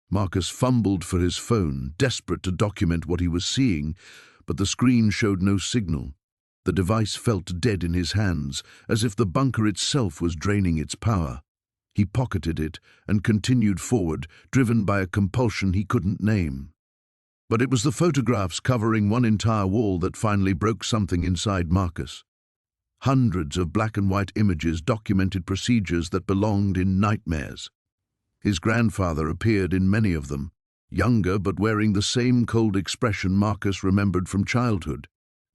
Marcus fumbled for his phone, desperate to document what he was seeing, but the screen showed no signal. The device felt dead in his hands, as if the bunker itself was draining its power. He pocketed it and continued forward, driven by a compulsion he couldn't name. But it was the photographs covering one entire wall that finally broke something inside Marcus. Hundreds of black and white images documented procedures that belonged in nightmares. His grandfather appeared in many of them, younger but wearing the same cold expression Marcus remembered from childhood.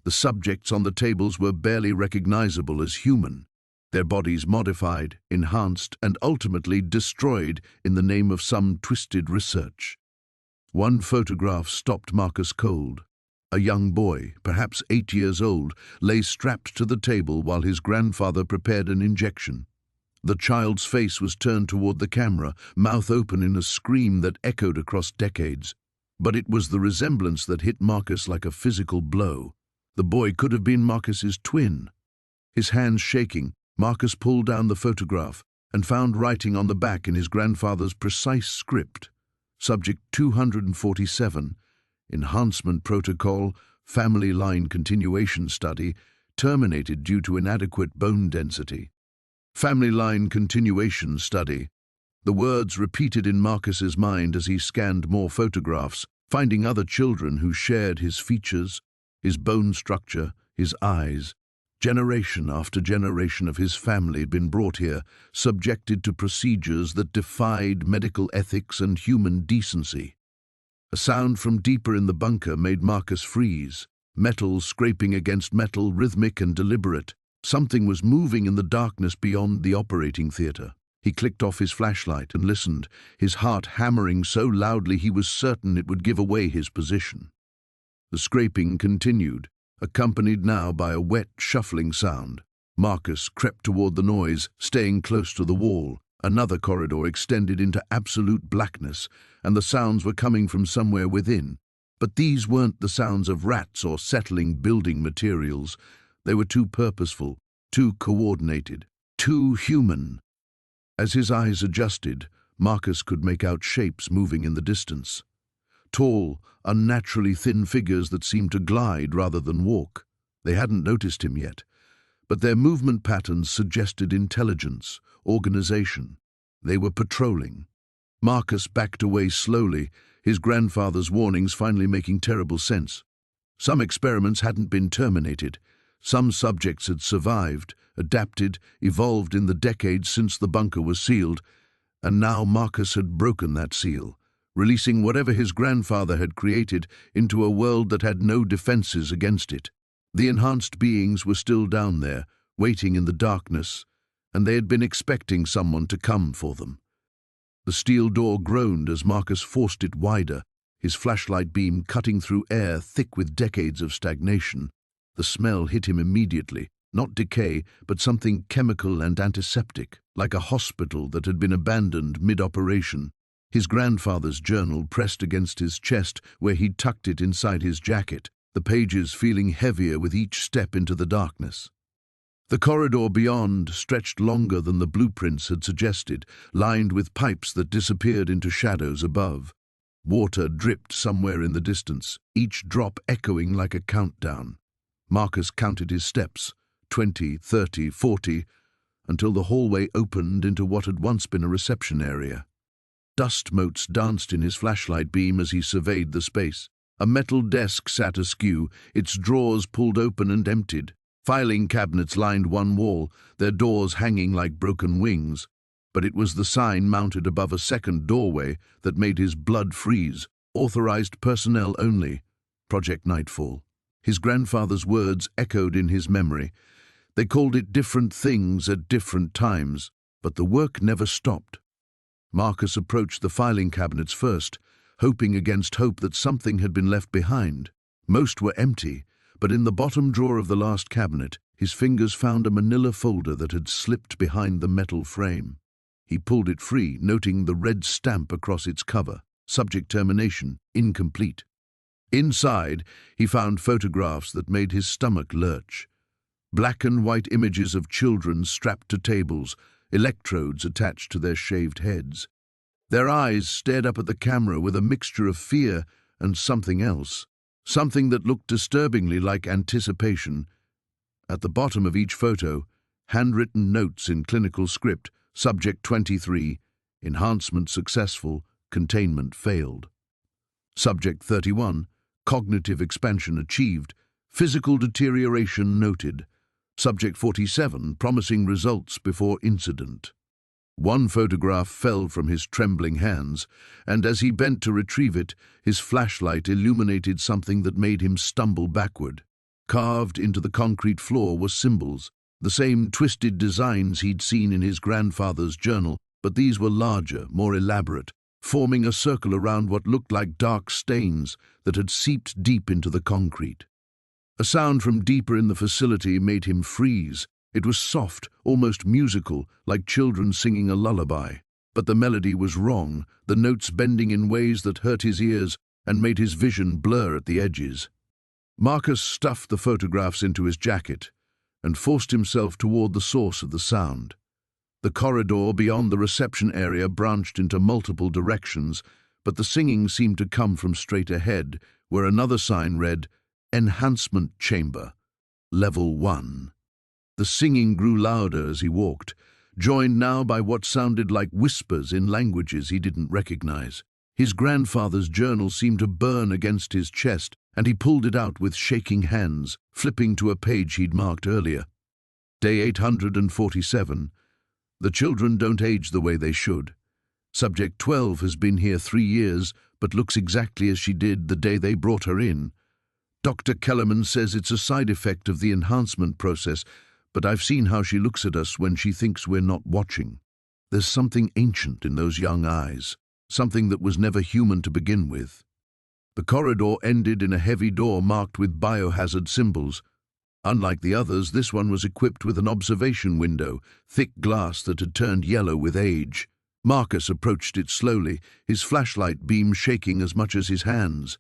The subjects on the tables were barely recognizable as human, their bodies modified, enhanced, and ultimately destroyed in the name of some twisted research. One photograph stopped Marcus cold. A young boy, perhaps 8 years old, lay strapped to the table while his grandfather prepared an injection. The child's face was turned toward the camera, mouth open in a scream that echoed across decades. But it was the resemblance that hit Marcus like a physical blow. The boy could have been Marcus's twin. His hands shaking, Marcus pulled down the photograph and found writing on the back in his grandfather's precise script. Subject 247, Enhancement Protocol, Family Line Continuation Study, terminated due to inadequate bone density. Family Line Continuation Study. The words repeated in Marcus's mind as he scanned more photographs, finding other children who shared his features, his bone structure, his eyes. Generation after generation of his family had been brought here, subjected to procedures that defied medical ethics and human decency. A sound from deeper in the bunker made Marcus freeze. Metal scraping against metal, rhythmic and deliberate. Something was moving in the darkness beyond the operating theater. He clicked off his flashlight and listened, his heart hammering so loudly he was certain it would give away his position. The scraping continued, accompanied now by a wet, shuffling sound. Marcus crept toward the noise, staying close to the wall. Another corridor extended into absolute blackness, and the sounds were coming from somewhere within. But these weren't the sounds of rats or settling building materials. They were too purposeful, too coordinated, too human. As his eyes adjusted, Marcus could make out shapes moving in the distance. Tall, unnaturally thin figures that seemed to glide rather than walk. They hadn't noticed him yet, but their movement patterns suggested intelligence, organization. They were patrolling. Marcus backed away slowly, his grandfather's warnings finally making terrible sense. Some experiments hadn't been terminated. Some subjects had survived, adapted, evolved in the decades since the bunker was sealed, and now Marcus had broken that seal, releasing whatever his grandfather had created into a world that had no defenses against it. The enhanced beings were still down there, waiting in the darkness, and they had been expecting someone to come for them. The steel door groaned as Marcus forced it wider, his flashlight beam cutting through air thick with decades of stagnation. The smell hit him immediately, not decay, but something chemical and antiseptic, like a hospital that had been abandoned mid-operation. His grandfather's journal pressed against his chest where he'd tucked it inside his jacket, the pages feeling heavier with each step into the darkness. The corridor beyond stretched longer than the blueprints had suggested, lined with pipes that disappeared into shadows above. Water dripped somewhere in the distance, each drop echoing like a countdown. Marcus counted his steps, 20, 30, 40, until the hallway opened into what had once been a reception area. Dust motes danced in his flashlight beam as he surveyed the space. A metal desk sat askew, its drawers pulled open and emptied. Filing cabinets lined one wall, their doors hanging like broken wings. But it was the sign mounted above a second doorway that made his blood freeze. Authorized personnel only. Project Nightfall. His grandfather's words echoed in his memory. They called it different things at different times, but the work never stopped. Marcus approached the filing cabinets first, hoping against hope that something had been left behind. Most were empty, but in the bottom drawer of the last cabinet, his fingers found a manila folder that had slipped behind the metal frame. He pulled it free, noting the red stamp across its cover, subject termination, incomplete. Inside, he found photographs that made his stomach lurch. Black and white images of children strapped to tables, electrodes attached to their shaved heads. Their eyes stared up at the camera with a mixture of fear and something else, something that looked disturbingly like anticipation. At the bottom of each photo, handwritten notes in clinical script, Subject 23, enhancement successful, containment failed. Subject 31, cognitive expansion achieved, physical deterioration noted. Subject 47, promising results before incident. One photograph fell from his trembling hands, and as he bent to retrieve it, his flashlight illuminated something that made him stumble backward. Carved into the concrete floor were symbols, the same twisted designs he'd seen in his grandfather's journal, but these were larger, more elaborate, forming a circle around what looked like dark stains that had seeped deep into the concrete. A sound from deeper in the facility made him freeze. It was soft, almost musical, like children singing a lullaby. But the melody was wrong, the notes bending in ways that hurt his ears and made his vision blur at the edges. Marcus stuffed the photographs into his jacket and forced himself toward the source of the sound. The corridor beyond the reception area branched into multiple directions, but the singing seemed to come from straight ahead, where another sign read, "Enhancement Chamber, Level 1. The singing grew louder as he walked, joined now by what sounded like whispers in languages he didn't recognize. His grandfather's journal seemed to burn against his chest, and he pulled it out with shaking hands, flipping to a page he'd marked earlier. Day 847. The children don't age the way they should. Subject 12 has been here 3 years, but looks exactly as she did the day they brought her in. Dr. Kellerman says it's a side effect of the enhancement process, but I've seen how she looks at us when she thinks we're not watching. There's something ancient in those young eyes, something that was never human to begin with. The corridor ended in a heavy door marked with biohazard symbols. Unlike the others, this one was equipped with an observation window, thick glass that had turned yellow with age. Marcus approached it slowly, his flashlight beam shaking as much as his hands.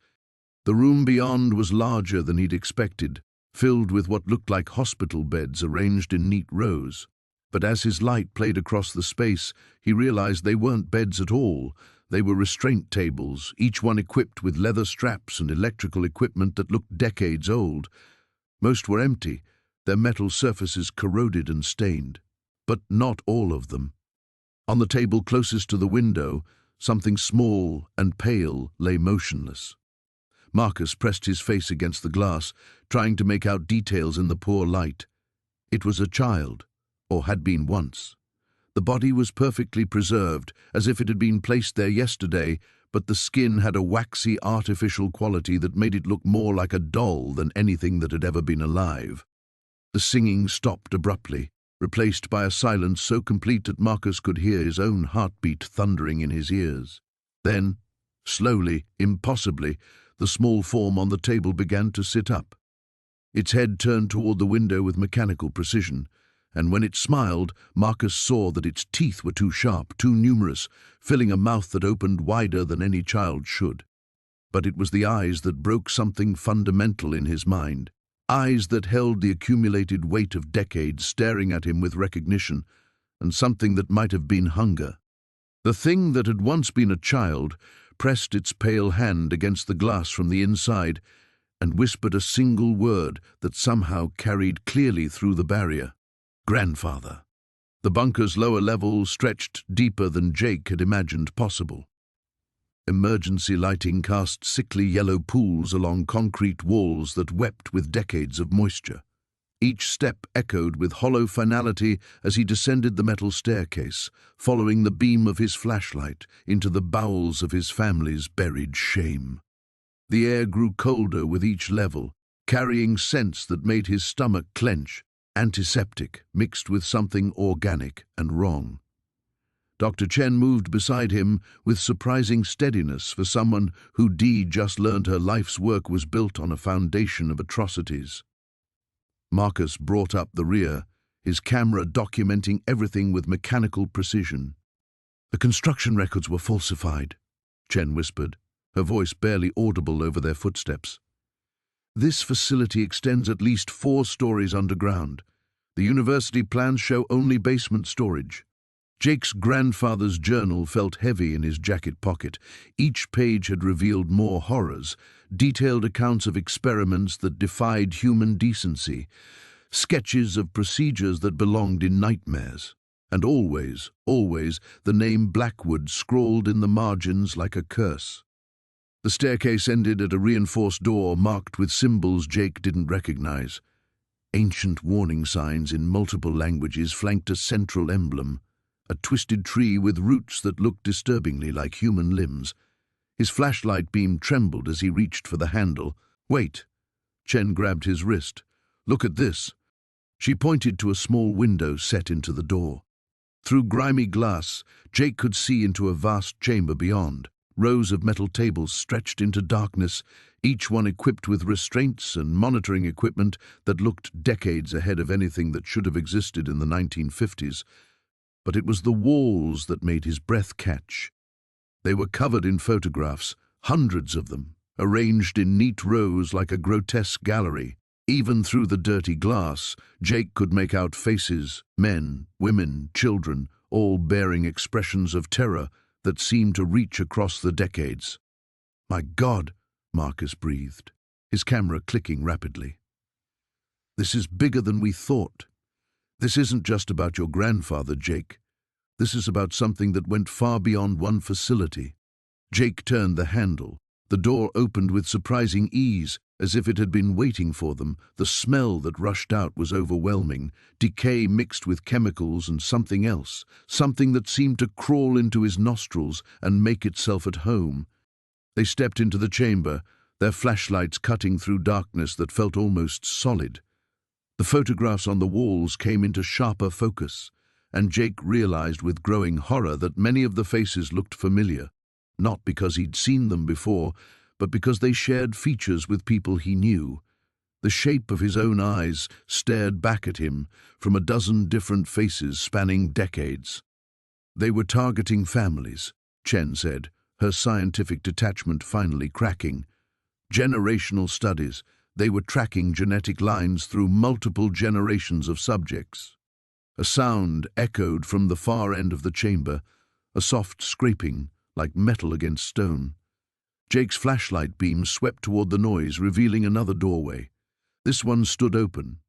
The room beyond was larger than he'd expected, filled with what looked like hospital beds arranged in neat rows. But as his light played across the space, he realized they weren't beds at all. They were restraint tables, each one equipped with leather straps and electrical equipment that looked decades old. Most were empty, their metal surfaces corroded and stained. But not all of them. On the table closest to the window, something small and pale lay motionless. Marcus pressed his face against the glass, trying to make out details in the poor light. It was a child, or had been once. The body was perfectly preserved, as if it had been placed there yesterday, but the skin had a waxy, artificial quality that made it look more like a doll than anything that had ever been alive. The singing stopped abruptly, replaced by a silence so complete that Marcus could hear his own heartbeat thundering in his ears. Then, slowly, impossibly, the small form on the table began to sit up. Its head turned toward the window with mechanical precision, and when it smiled, Marcus saw that its teeth were too sharp, too numerous, filling a mouth that opened wider than any child should. But it was the eyes that broke something fundamental in his mind, eyes that held the accumulated weight of decades staring at him with recognition, and something that might have been hunger. The thing that had once been a child pressed its pale hand against the glass from the inside and whispered a single word that somehow carried clearly through the barrier. Grandfather. The bunker's lower level stretched deeper than Jake had imagined possible. Emergency lighting cast sickly yellow pools along concrete walls that wept with decades of moisture. Each step echoed with hollow finality as he descended the metal staircase, following the beam of his flashlight into the bowels of his family's buried shame. The air grew colder with each level, carrying scents that made his stomach clench, antiseptic, mixed with something organic and wrong. Dr. Chen moved beside him with surprising steadiness for someone who just learned her life's work was built on a foundation of atrocities. Marcus brought up the rear, his camera documenting everything with mechanical precision. The construction records were falsified, Chen whispered, her voice barely audible over their footsteps. This facility extends at least 4 stories underground. The university plans show only basement storage. Jake's grandfather's journal felt heavy in his jacket pocket. Each page had revealed more horrors, detailed accounts of experiments that defied human decency, sketches of procedures that belonged in nightmares. And always, always, the name Blackwood scrawled in the margins like a curse. The staircase ended at a reinforced door marked with symbols Jake didn't recognize. Ancient warning signs in multiple languages flanked a central emblem, a twisted tree with roots that looked disturbingly like human limbs. His flashlight beam trembled as he reached for the handle. "Wait." Chen grabbed his wrist. "Look at this." She pointed to a small window set into the door. Through grimy glass, Jake could see into a vast chamber beyond. Rows of metal tables stretched into darkness, each one equipped with restraints and monitoring equipment that looked decades ahead of anything that should have existed in the 1950s. But it was the walls that made his breath catch. They were covered in photographs, hundreds of them, arranged in neat rows like a grotesque gallery. Even through the dirty glass, Jake could make out faces, men, women, children, all bearing expressions of terror that seemed to reach across the decades. "My God," Marcus breathed, his camera clicking rapidly. "This is bigger than we thought. This isn't just about your grandfather, Jake. This is about something that went far beyond one facility." Jake turned the handle. The door opened with surprising ease, as if it had been waiting for them. The smell that rushed out was overwhelming, decay mixed with chemicals and something else, something that seemed to crawl into his nostrils and make itself at home. They stepped into the chamber, their flashlights cutting through darkness that felt almost solid. The photographs on the walls came into sharper focus, and Jake realized with growing horror that many of the faces looked familiar. Not because he'd seen them before, but because they shared features with people he knew. The shape of his own eyes stared back at him from a dozen different faces spanning decades. They were targeting families, Chen said, her scientific detachment finally cracking. Generational studies. They were tracking genetic lines through multiple generations of subjects. A sound echoed from the far end of the chamber, a soft scraping, like metal against stone. Jake's flashlight beam swept toward the noise, revealing another doorway. This one stood open,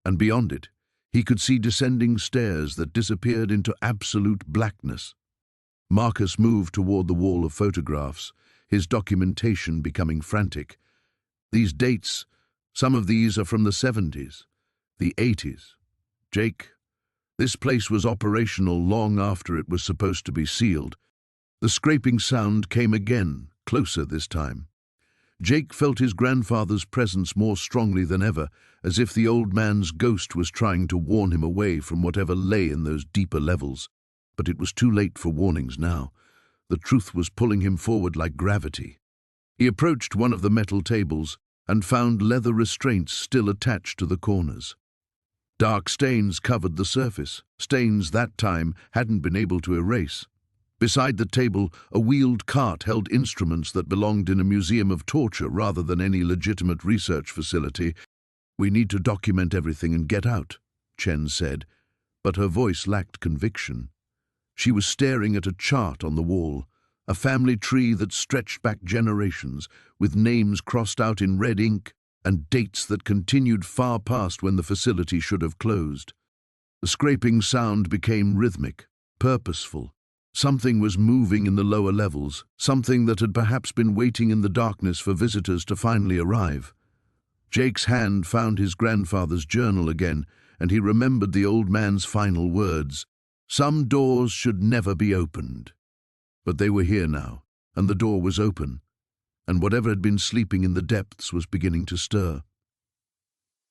and beyond it, he could see descending stairs that disappeared into absolute blackness. Marcus moved toward the wall of photographs, his documentation becoming frantic. "These dates, some of these are from the 70s, the 80s. Jake, this place was operational long after it was supposed to be sealed." The scraping sound came again, closer this time. Jake felt his grandfather's presence more strongly than ever, as if the old man's ghost was trying to warn him away from whatever lay in those deeper levels. But it was too late for warnings now. The truth was pulling him forward like gravity. He approached one of the metal tables and found leather restraints still attached to the corners. Dark stains covered the surface, stains that time hadn't been able to erase. Beside the table, a wheeled cart held instruments that belonged in a museum of torture rather than any legitimate research facility. "We need to document everything and get out," Chen said, but her voice lacked conviction. She was staring at a chart on the wall, a family tree that stretched back generations, with names crossed out in red ink and dates that continued far past when the facility should have closed. The scraping sound became rhythmic, purposeful. Something was moving in the lower levels, something that had perhaps been waiting in the darkness for visitors to finally arrive. Jake's hand found his grandfather's journal again, and he remembered the old man's final words. Some doors should never be opened. But they were here now, and the door was open, and whatever had been sleeping in the depths was beginning to stir.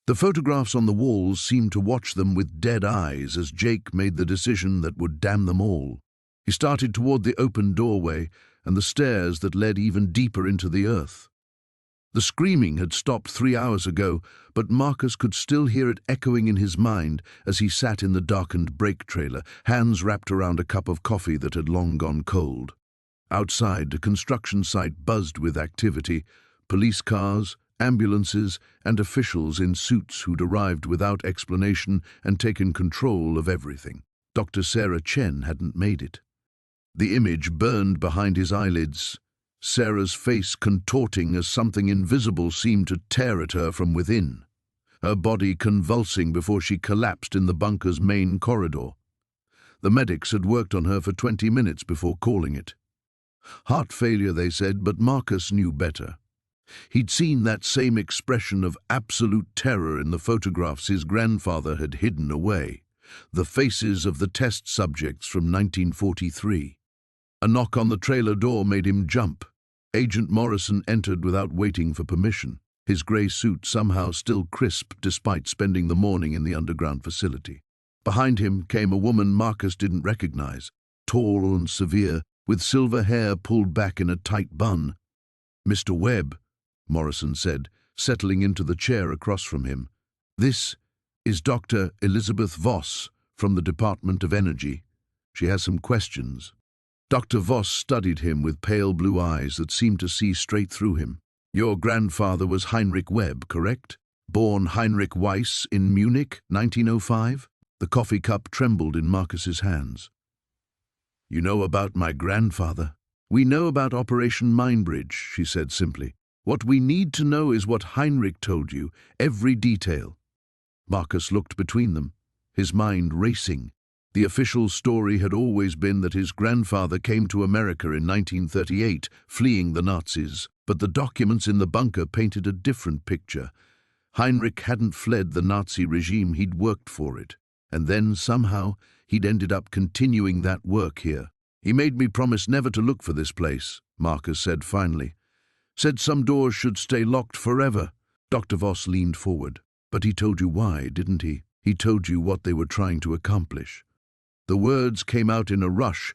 The photographs on the walls seemed to watch them with dead eyes as Jake made the decision that would damn them all. He started toward the open doorway and the stairs that led even deeper into the earth. The screaming had stopped 3 hours ago, but Marcus could still hear it echoing in his mind as he sat in the darkened brake trailer, hands wrapped around a cup of coffee that had long gone cold. Outside, the construction site buzzed with activity, police cars, ambulances, and officials in suits who'd arrived without explanation and taken control of everything. Dr. Sarah Chen hadn't made it. The image burned behind his eyelids, Sarah's face contorting as something invisible seemed to tear at her from within, her body convulsing before she collapsed in the bunker's main corridor. The medics had worked on her for 20 minutes before calling it. Heart failure, they said, but Marcus knew better. He'd seen that same expression of absolute terror in the photographs his grandfather had hidden away, the faces of the test subjects from 1943. A knock on the trailer door made him jump. Agent Morrison entered without waiting for permission, his grey suit somehow still crisp despite spending the morning in the underground facility. Behind him came a woman Marcus didn't recognize, tall and severe, with silver hair pulled back in a tight bun. "Mr. Webb," Morrison said, settling into the chair across from him. "This is Dr. Elizabeth Voss from the Department of Energy. She has some questions." Dr. Voss studied him with pale blue eyes that seemed to see straight through him. "Your grandfather was Heinrich Webb, correct? Born Heinrich Weiss in Munich, 1905? The coffee cup trembled in Marcus's hands. "You know about my grandfather?" "We know about Operation Mindbridge," she said simply. "What we need to know is what Heinrich told you, every detail." Marcus looked between them, his mind racing. The official story had always been that his grandfather came to America in 1938, fleeing the Nazis, but the documents in the bunker painted a different picture. Heinrich hadn't fled the Nazi regime, he'd worked for it. And then, somehow, he'd ended up continuing that work here. "He made me promise never to look for this place," Marcus said finally. "Said some doors should stay locked forever." Dr. Voss leaned forward. "But he told you why, didn't he? He told you what they were trying to accomplish." The words came out in a rush.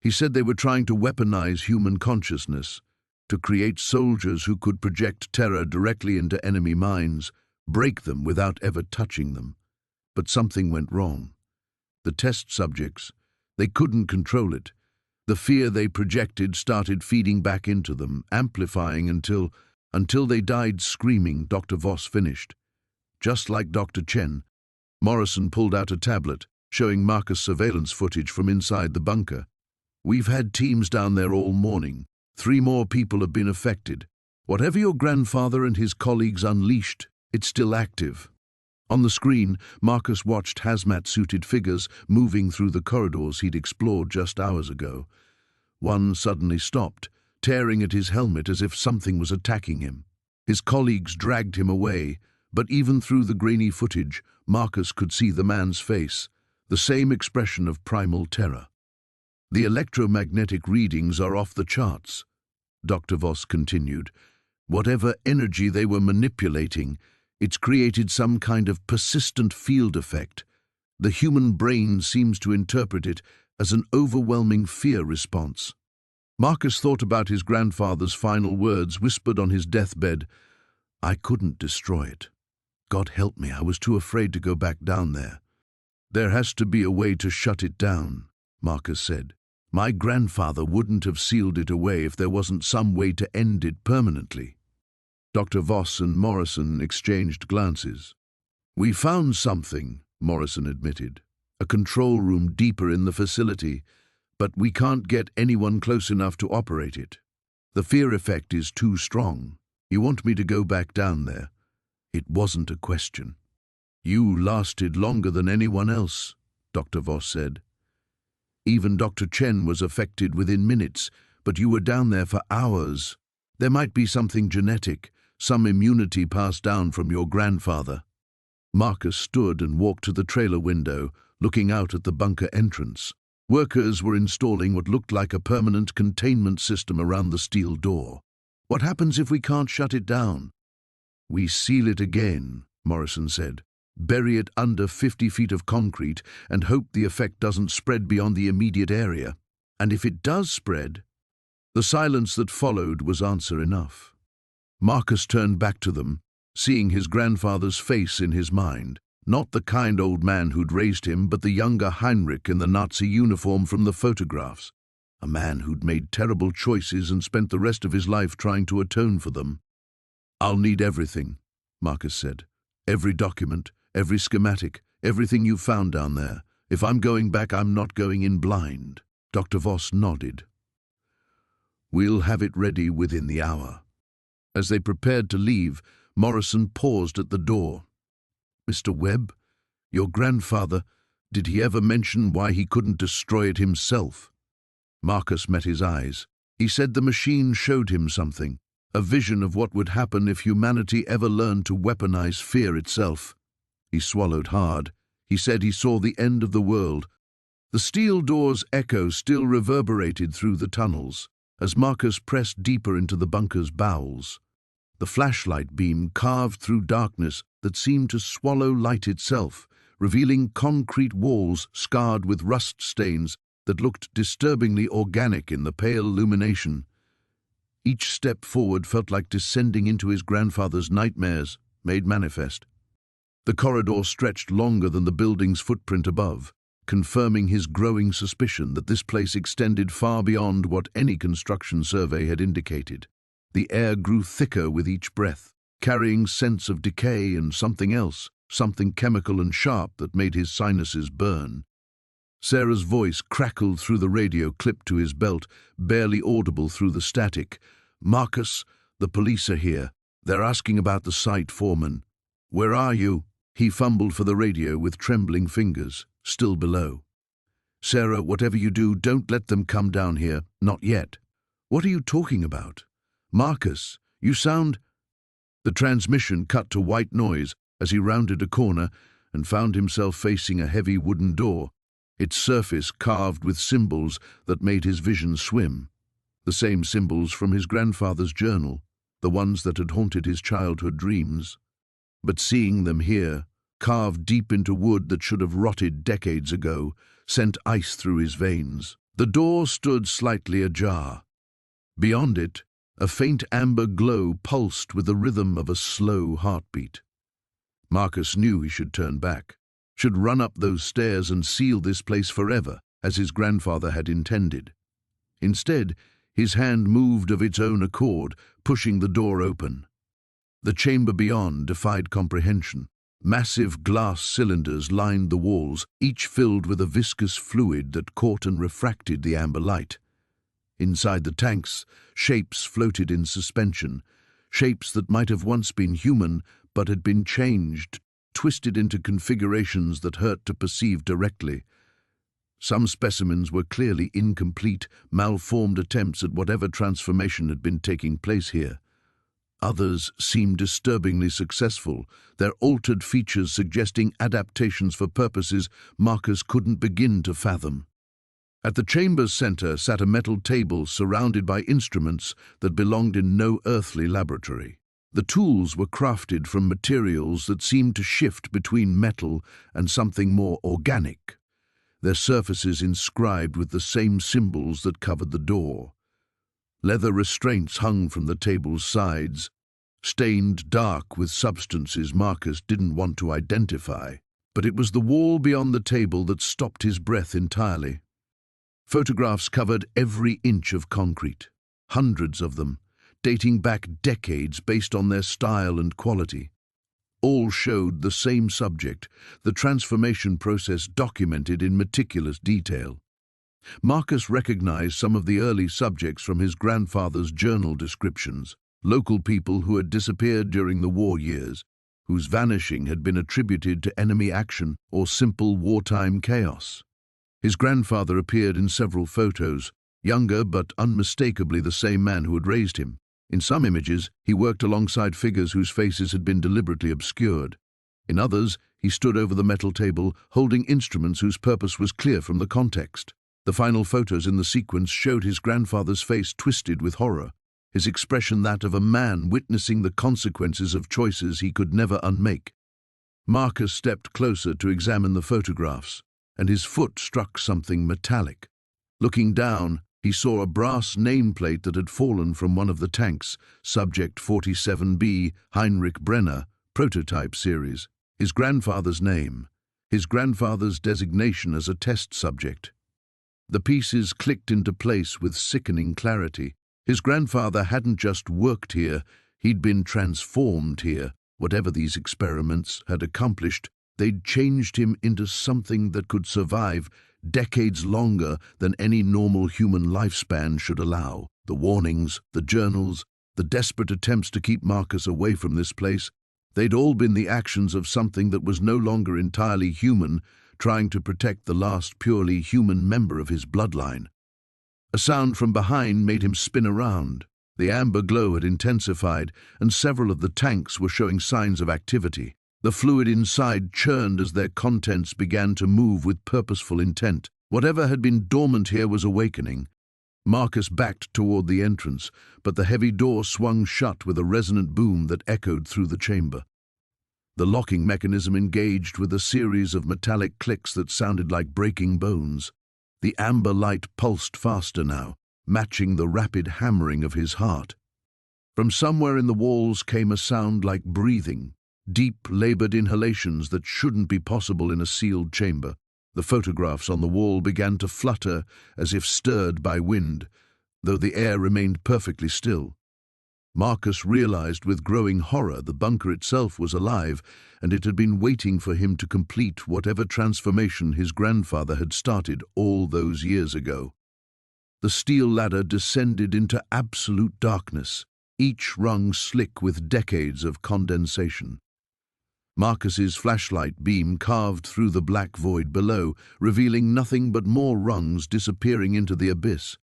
He said they were trying to weaponize human consciousness, to create soldiers who could project terror directly into enemy minds, break them without ever touching them. But something went wrong. The test subjects, they couldn't control it. The fear they projected started feeding back into them, amplifying until they died screaming, Dr. Voss finished. Just like Dr. Chen, Morrison pulled out a tablet, showing Marcus surveillance footage from inside the bunker. "We've had teams down there all morning. 3 more people have been affected. Whatever your grandfather and his colleagues unleashed, it's still active." On the screen, Marcus watched hazmat-suited figures moving through the corridors he'd explored just hours ago. One suddenly stopped, tearing at his helmet as if something was attacking him. His colleagues dragged him away, but even through the grainy footage, Marcus could see the man's face, the same expression of primal terror. "The electromagnetic readings are off the charts," Dr. Voss continued. "Whatever energy they were manipulating, it's created some kind of persistent field effect. The human brain seems to interpret it as an overwhelming fear response." Marcus thought about his grandfather's final words whispered on his deathbed. "I couldn't destroy it. God help me, I was too afraid to go back down there." "There has to be a way to shut it down," Marcus said. "My grandfather wouldn't have sealed it away if there wasn't some way to end it permanently." Dr. Voss and Morrison exchanged glances. "We found something," Morrison admitted. "A control room deeper in the facility, but we can't get anyone close enough to operate it. The fear effect is too strong. You want me to go back down there?" It wasn't a question. "You lasted longer than anyone else," Dr. Voss said. "Even Dr. Chen was affected within minutes, but you were down there for hours. There might be something genetic, some immunity passed down from your grandfather." Marcus stood and walked to the trailer window, looking out at the bunker entrance. Workers were installing what looked like a permanent containment system around the steel door. "What happens if we can't shut it down?" "We seal it again," Morrison said. "Bury it under 50 feet of concrete and hope the effect doesn't spread beyond the immediate area. And if it does spread..." The silence that followed was answer enough. Marcus turned back to them, seeing his grandfather's face in his mind. Not the kind old man who'd raised him, but the younger Heinrich in the Nazi uniform from the photographs. A man who'd made terrible choices and spent the rest of his life trying to atone for them. "I'll need everything," Marcus said. "Every document, every schematic, everything you found down there. If I'm going back, I'm not going in blind." Dr. Voss nodded. "We'll have it ready within the hour." As they prepared to leave, Morrison paused at the door. "Mr. Webb, your grandfather, Did he ever mention why he couldn't destroy it himself? Marcus met his eyes. He said the machine showed him something, a vision of what would happen if humanity ever learned to weaponize fear itself. He swallowed hard. He said he saw the end of the world. The steel door's echo still reverberated through the tunnels as Marcus pressed deeper into the bunker's bowels. The flashlight beam carved through darkness that seemed to swallow light itself, revealing concrete walls scarred with rust stains that looked disturbingly organic in the pale illumination. Each step forward felt like descending into his grandfather's nightmares, made manifest. The corridor stretched longer than the building's footprint above, confirming his growing suspicion that this place extended far beyond what any construction survey had indicated. The air grew thicker with each breath, carrying scents of decay and something else, something chemical and sharp that made his sinuses burn. Sarah's voice crackled through the radio clipped to his belt, barely audible through the static. "Marcus, the police are here. They're asking about the site foreman. Where are you?" He fumbled for the radio with trembling fingers, still below. "Sarah, whatever you do, don't let them come down here. Not yet." "What are you talking about? Marcus, you sound—" The transmission cut to white noise as he rounded a corner and found himself facing a heavy wooden door, its surface carved with symbols that made his vision swim. The same symbols from his grandfather's journal, the ones that had haunted his childhood dreams. But seeing them here, carved deep into wood that should have rotted decades ago, sent ice through his veins. The door stood slightly ajar. Beyond it, a faint amber glow pulsed with the rhythm of a slow heartbeat. Marcus knew he should turn back, should run up those stairs and seal this place forever, as his grandfather had intended. Instead, his hand moved of its own accord, pushing the door open. The chamber beyond defied comprehension. Massive glass cylinders lined the walls, each filled with a viscous fluid that caught and refracted the amber light. Inside the tanks, shapes floated in suspension, shapes that might have once been human but had been changed, twisted into configurations that hurt to perceive directly. Some specimens were clearly incomplete, malformed attempts at whatever transformation had been taking place here. Others seemed disturbingly successful, their altered features suggesting adaptations for purposes Marcus couldn't begin to fathom. At the chamber's center sat a metal table surrounded by instruments that belonged in no earthly laboratory. The tools were crafted from materials that seemed to shift between metal and something more organic, their surfaces inscribed with the same symbols that covered the door. Leather restraints hung from the table's sides, stained dark with substances Marcus didn't want to identify, but it was the wall beyond the table that stopped his breath entirely. Photographs covered every inch of concrete, hundreds of them, dating back decades based on their style and quality. All showed the same subject, the transformation process documented in meticulous detail. Marcus recognized some of the early subjects from his grandfather's journal descriptions, local people who had disappeared during the war years, whose vanishing had been attributed to enemy action or simple wartime chaos. His grandfather appeared in several photos, younger but unmistakably the same man who had raised him. In some images, he worked alongside figures whose faces had been deliberately obscured. In others, he stood over the metal table, holding instruments whose purpose was clear from the context. The final photos in the sequence showed his grandfather's face twisted with horror, his expression that of a man witnessing the consequences of choices he could never unmake. Marcus stepped closer to examine the photographs, and his foot struck something metallic. Looking down, he saw a brass nameplate that had fallen from one of the tanks, Subject 47B, Heinrich Brenner, prototype series. His grandfather's name, his grandfather's designation as a test subject. The pieces clicked into place with sickening clarity. His grandfather hadn't just worked here, he'd been transformed here. Whatever these experiments had accomplished, they'd changed him into something that could survive decades longer than any normal human lifespan should allow. The warnings, the journals, the desperate attempts to keep Marcus away from this place, they'd all been the actions of something that was no longer entirely human, trying to protect the last purely human member of his bloodline. A sound from behind made him spin around. The amber glow had intensified, and several of the tanks were showing signs of activity. The fluid inside churned as their contents began to move with purposeful intent. Whatever had been dormant here was awakening. Marcus backed toward the entrance, but the heavy door swung shut with a resonant boom that echoed through the chamber. The locking mechanism engaged with a series of metallic clicks that sounded like breaking bones. The amber light pulsed faster now, matching the rapid hammering of his heart. From somewhere in the walls came a sound like breathing, deep, labored inhalations that shouldn't be possible in a sealed chamber. The photographs on the wall began to flutter as if stirred by wind, though the air remained perfectly still. Marcus realized with growing horror the bunker itself was alive, and it had been waiting for him to complete whatever transformation his grandfather had started all those years ago. The steel ladder descended into absolute darkness, each rung slick with decades of condensation. Marcus's flashlight beam carved through the black void below, revealing nothing but more rungs disappearing into the abyss.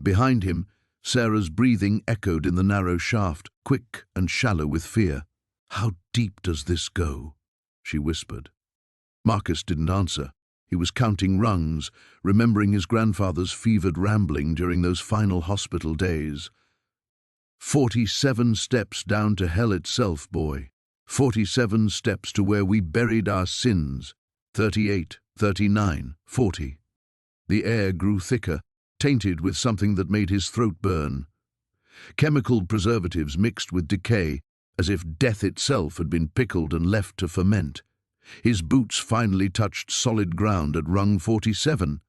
Behind him, Sarah's breathing echoed in the narrow shaft, quick and shallow with fear. "How deep does this go?" she whispered. Marcus didn't answer. He was counting rungs, remembering his grandfather's fevered rambling during those final hospital days. 47 steps down to hell itself, boy. 47 steps to where we buried our sins. 38, 39, 40. The air grew thicker, tainted with something that made his throat burn. Chemical preservatives mixed with decay, as if death itself had been pickled and left to ferment. His boots finally touched solid ground at rung 47.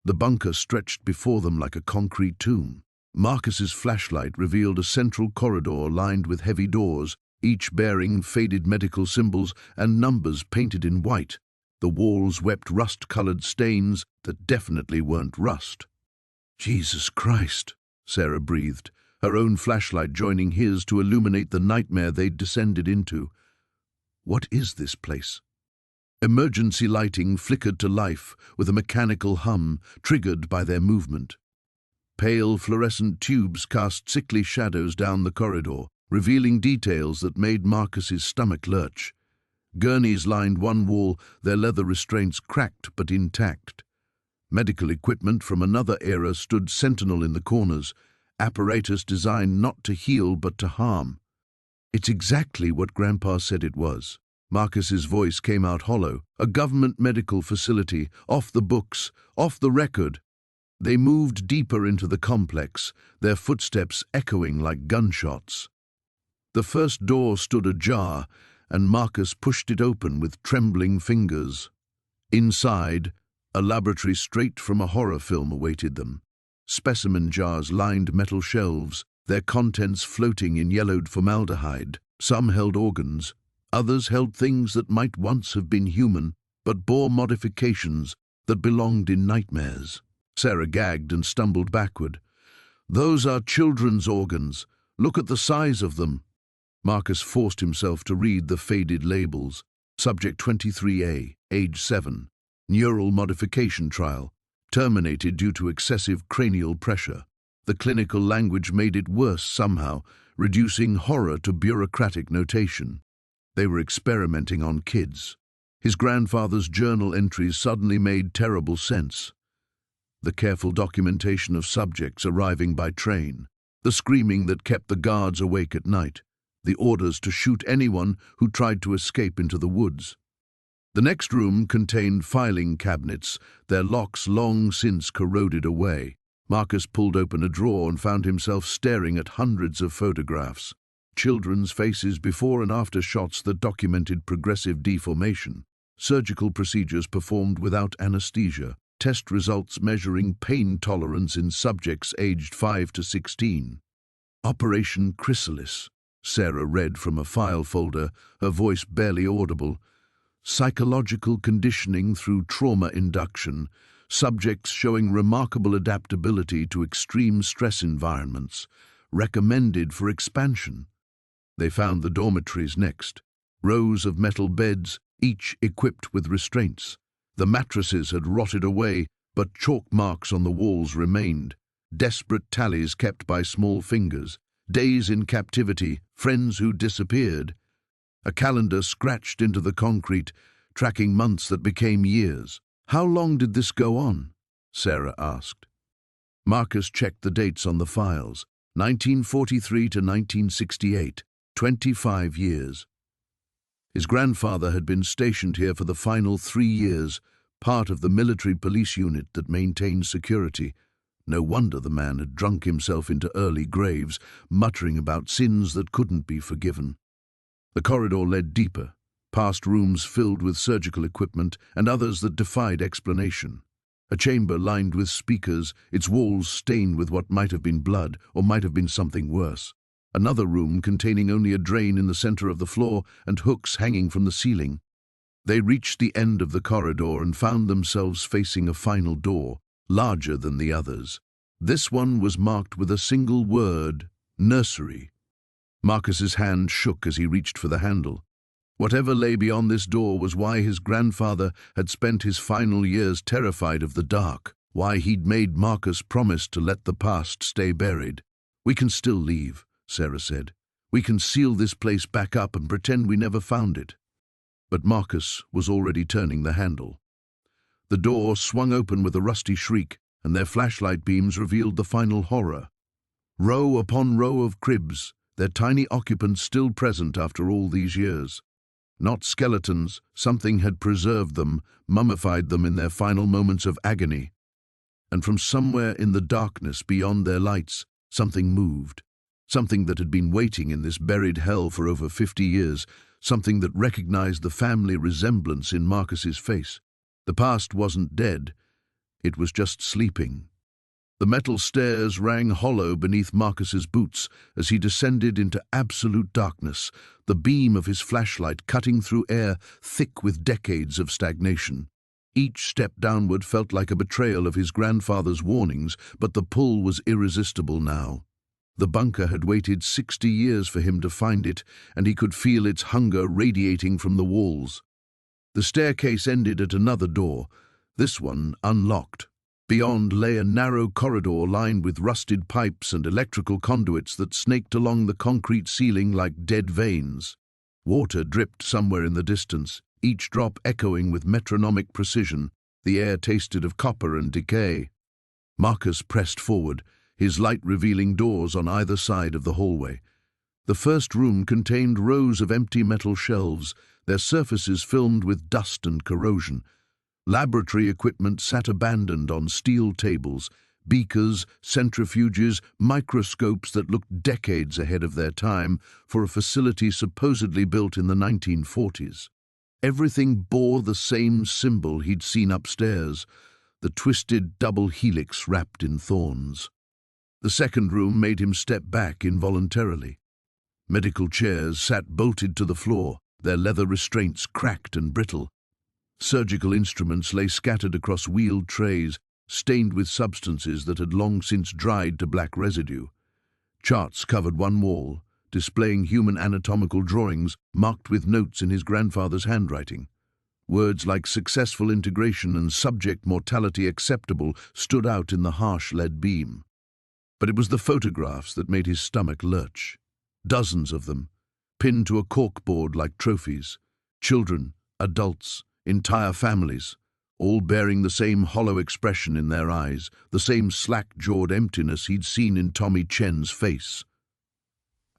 The bunker stretched before them like a concrete tomb. Marcus's flashlight revealed a central corridor lined with heavy doors, each bearing faded medical symbols and numbers painted in white. The walls wept rust-colored stains that definitely weren't rust. "Jesus Christ," Sarah breathed, her own flashlight joining his to illuminate the nightmare they'd descended into. "What is this place?" Emergency lighting flickered to life with a mechanical hum triggered by their movement. Pale fluorescent tubes cast sickly shadows down the corridor, revealing details that made Marcus's stomach lurch. Gurneys lined one wall, their leather restraints cracked but intact. Medical equipment from another era stood sentinel in the corners, apparatus designed not to heal but to harm. "It's exactly what Grandpa said it was." Marcus's voice came out hollow. "A government medical facility, off the books, off the record." They moved deeper into the complex, their footsteps echoing like gunshots. The first door stood ajar, and Marcus pushed it open with trembling fingers. Inside, a laboratory straight from a horror film awaited them. Specimen jars lined metal shelves, their contents floating in yellowed formaldehyde. Some held organs, others held things that might once have been human, but bore modifications that belonged in nightmares. Sarah gagged and stumbled backward. "Those are children's organs. Look at the size of them." Marcus forced himself to read the faded labels. Subject 23A, age 7. Neural modification trial. Terminated due to excessive cranial pressure. The clinical language made it worse somehow, reducing horror to bureaucratic notation. They were experimenting on kids. His grandfather's journal entries suddenly made terrible sense. The careful documentation of subjects arriving by train. The screaming that kept the guards awake at night. The orders to shoot anyone who tried to escape into the woods. The next room contained filing cabinets, their locks long since corroded away. Marcus pulled open a drawer and found himself staring at hundreds of photographs. Children's faces before and after shots that documented progressive deformation. Surgical procedures performed without anesthesia. Test results measuring pain tolerance in subjects aged 5 to 16. Operation Chrysalis, Sarah read from a file folder, her voice barely audible. Psychological conditioning through trauma induction, subjects showing remarkable adaptability to extreme stress environments, recommended for expansion. They found the dormitories next, rows of metal beds, each equipped with restraints. The mattresses had rotted away, but chalk marks on the walls remained, desperate tallies kept by small fingers, days in captivity, friends who disappeared. A calendar scratched into the concrete, tracking months that became years. "How long did this go on?" Sarah asked. Marcus checked the dates on the files. 1943 to 1968, 25 years. His grandfather had been stationed here for the final 3 years, part of the military police unit that maintained security. No wonder the man had drunk himself into early graves, muttering about sins that couldn't be forgiven. The corridor led deeper, past rooms filled with surgical equipment and others that defied explanation. A chamber lined with speakers, its walls stained with what might have been blood or might have been something worse. Another room containing only a drain in the center of the floor and hooks hanging from the ceiling. They reached the end of the corridor and found themselves facing a final door, larger than the others. This one was marked with a single word, nursery. Marcus's hand shook as he reached for the handle. Whatever lay beyond this door was why his grandfather had spent his final years terrified of the dark, why he'd made Marcus promise to let the past stay buried. "We can still leave," Sarah said. "We can seal this place back up and pretend we never found it." But Marcus was already turning the handle. The door swung open with a rusty shriek, and their flashlight beams revealed the final horror. Row upon row of cribs, their tiny occupants still present after all these years. Not skeletons, something had preserved them, mummified them in their final moments of agony. And from somewhere in the darkness beyond their lights, something moved. Something that had been waiting in this buried hell for over 50 years, something that recognized the family resemblance in Marcus's face. The past wasn't dead, it was just sleeping. The metal stairs rang hollow beneath Marcus's boots as he descended into absolute darkness, the beam of his flashlight cutting through air thick with decades of stagnation. Each step downward felt like a betrayal of his grandfather's warnings, but the pull was irresistible now. The bunker had waited 60 years for him to find it, and he could feel its hunger radiating from the walls. The staircase ended at another door, this one unlocked. Beyond lay a narrow corridor lined with rusted pipes and electrical conduits that snaked along the concrete ceiling like dead veins. Water dripped somewhere in the distance, each drop echoing with metronomic precision. The air tasted of copper and decay. Marcus pressed forward, his light revealing doors on either side of the hallway. The first room contained rows of empty metal shelves, their surfaces filmed with dust and corrosion. Laboratory equipment sat abandoned on steel tables, beakers, centrifuges, microscopes that looked decades ahead of their time for a facility supposedly built in the 1940s. Everything bore the same symbol he'd seen upstairs, the twisted double helix wrapped in thorns. The second room made him step back involuntarily. Medical chairs sat bolted to the floor, their leather restraints cracked and brittle. Surgical instruments lay scattered across wheeled trays, stained with substances that had long since dried to black residue. Charts covered one wall, displaying human anatomical drawings marked with notes in his grandfather's handwriting. Words like successful integration and subject mortality acceptable stood out in the harsh lead beam. But it was the photographs that made his stomach lurch. Dozens of them, pinned to a corkboard like trophies. Children, adults, entire families, all bearing the same hollow expression in their eyes, the same slack-jawed emptiness he'd seen in Tommy Chen's face.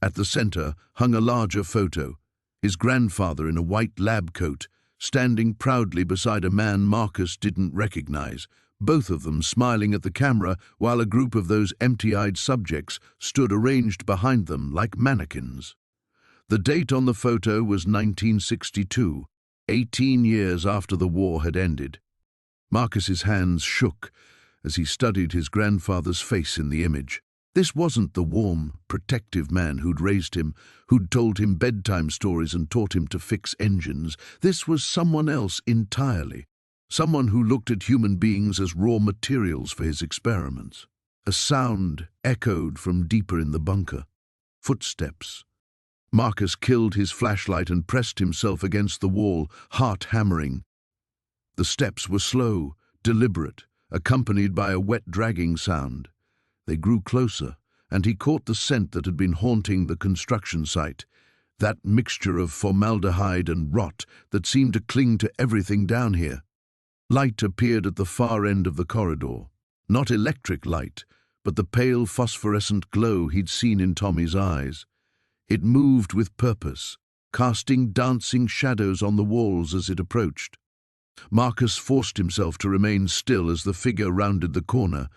At the center hung a larger photo, his grandfather in a white lab coat, standing proudly beside a man Marcus didn't recognize, both of them smiling at the camera while a group of those empty-eyed subjects stood arranged behind them like mannequins. The date on the photo was 1962, 18 years after the war had ended. Marcus's hands shook as he studied his grandfather's face in the image. This wasn't the warm, protective man who'd raised him, who'd told him bedtime stories and taught him to fix engines. This was someone else entirely, someone who looked at human beings as raw materials for his experiments. A sound echoed from deeper in the bunker. Footsteps. Marcus killed his flashlight and pressed himself against the wall, heart hammering. The steps were slow, deliberate, accompanied by a wet dragging sound. They grew closer, and he caught the scent that had been haunting the construction site, that mixture of formaldehyde and rot that seemed to cling to everything down here. Light appeared at the far end of the corridor. Not electric light, but the pale phosphorescent glow he'd seen in Tommy's eyes. It moved with purpose, casting dancing shadows on the walls as it approached. Marcus forced himself to remain still as the figure rounded the corner.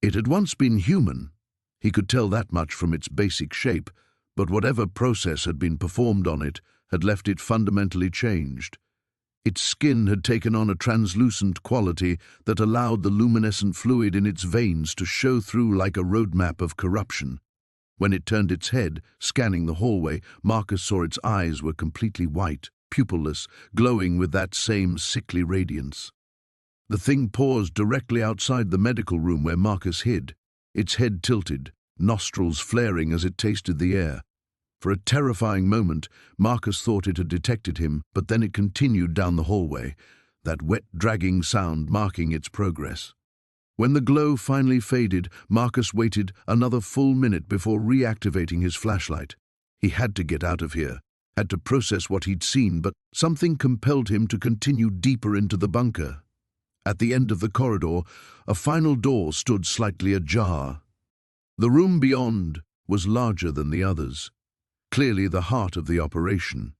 It had once been human. He could tell that much from its basic shape, but whatever process had been performed on it had left it fundamentally changed. Its skin had taken on a translucent quality that allowed the luminescent fluid in its veins to show through like a roadmap of corruption. When it turned its head, scanning the hallway, Marcus saw its eyes were completely white, pupilless, glowing with that same sickly radiance. The thing paused directly outside the medical room where Marcus hid, its head tilted, nostrils flaring as it tasted the air. For a terrifying moment, Marcus thought it had detected him, but then it continued down the hallway, that wet dragging sound marking its progress. When the glow finally faded, Marcus waited another full minute before reactivating his flashlight. He had to get out of here, had to process what he'd seen, but something compelled him to continue deeper into the bunker. At the end of the corridor, a final door stood slightly ajar. The room beyond was larger than the others, clearly the heart of the operation.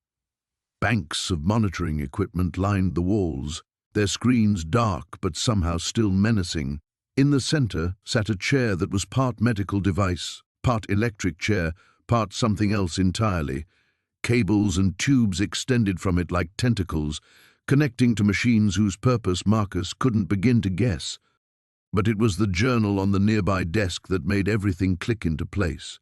Banks of monitoring equipment lined the walls, their screens dark but somehow still menacing. In the center sat a chair that was part medical device, part electric chair, part something else entirely. Cables and tubes extended from it like tentacles, connecting to machines whose purpose Marcus couldn't begin to guess. But it was the journal on the nearby desk that made everything click into place.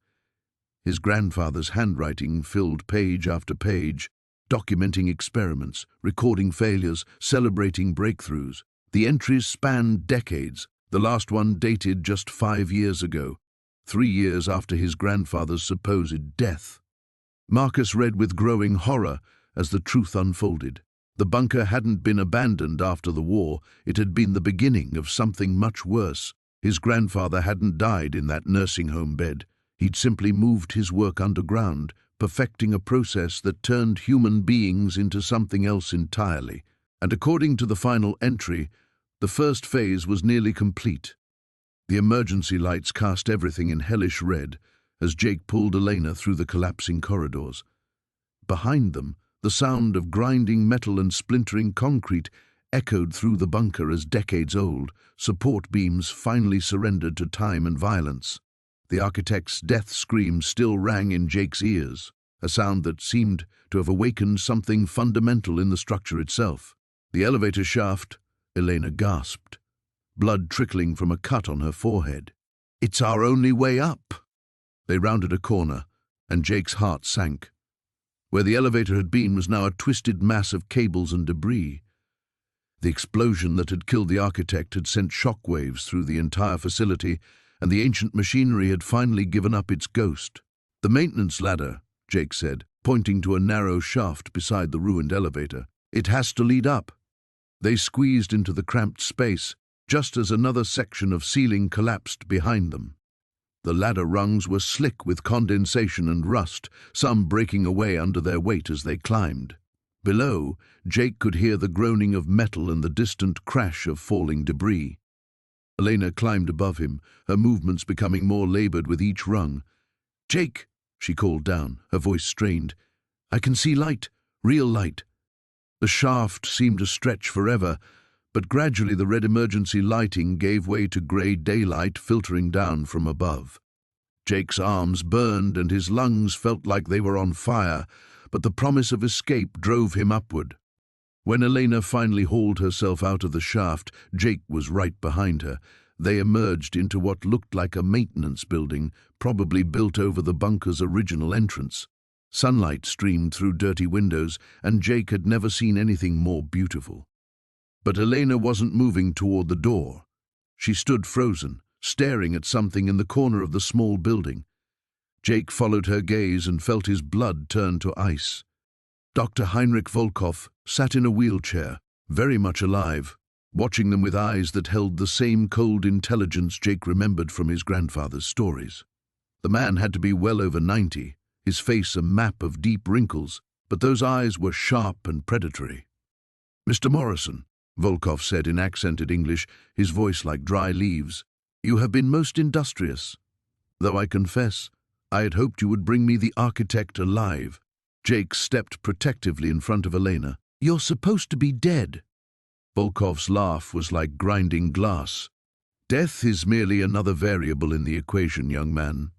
His grandfather's handwriting filled page after page, documenting experiments, recording failures, celebrating breakthroughs. The entries spanned decades, the last one dated just 5 years ago, 3 years after his grandfather's supposed death. Marcus read with growing horror as the truth unfolded. The bunker hadn't been abandoned after the war, it had been the beginning of something much worse. His grandfather hadn't died in that nursing home bed. He'd simply moved his work underground, perfecting a process that turned human beings into something else entirely. And according to the final entry, the first phase was nearly complete. The emergency lights cast everything in hellish red as Jake pulled Elena through the collapsing corridors. Behind them, the sound of grinding metal and splintering concrete echoed through the bunker as decades old. Support beams finally surrendered to time and violence. The architect's death scream still rang in Jake's ears, a sound that seemed to have awakened something fundamental in the structure itself. The elevator shaft, Elena gasped, blood trickling from a cut on her forehead. "It's our only way up." They rounded a corner, and Jake's heart sank. Where the elevator had been was now a twisted mass of cables and debris. The explosion that had killed the architect had sent shockwaves through the entire facility, and the ancient machinery had finally given up its ghost. "The maintenance ladder," Jake said, pointing to a narrow shaft beside the ruined elevator. "It has to lead up." They squeezed into the cramped space, just as another section of ceiling collapsed behind them. The ladder rungs were slick with condensation and rust, some breaking away under their weight as they climbed. Below, Jake could hear the groaning of metal and the distant crash of falling debris. Elena climbed above him, her movements becoming more labored with each rung. "Jake," she called down, her voice strained. "I can see light, real light." The shaft seemed to stretch forever, but gradually the red emergency lighting gave way to grey daylight filtering down from above. Jake's arms burned and his lungs felt like they were on fire, but the promise of escape drove him upward. When Elena finally hauled herself out of the shaft, Jake was right behind her. They emerged into what looked like a maintenance building, probably built over the bunker's original entrance. Sunlight streamed through dirty windows, and Jake had never seen anything more beautiful. But Elena wasn't moving toward the door. She stood frozen, staring at something in the corner of the small building. Jake followed her gaze and felt his blood turn to ice. Dr. Heinrich Volkov sat in a wheelchair, very much alive, watching them with eyes that held the same cold intelligence Jake remembered from his grandfather's stories. The man had to be well over 90, his face a map of deep wrinkles, but those eyes were sharp and predatory. "Mr. Morrison," Volkov said in accented English, his voice like dry leaves, "you have been most industrious. Though I confess, I had hoped you would bring me the architect alive." Jake stepped protectively in front of Elena. "You're supposed to be dead." Volkov's laugh was like grinding glass. "Death is merely another variable in the equation, young man.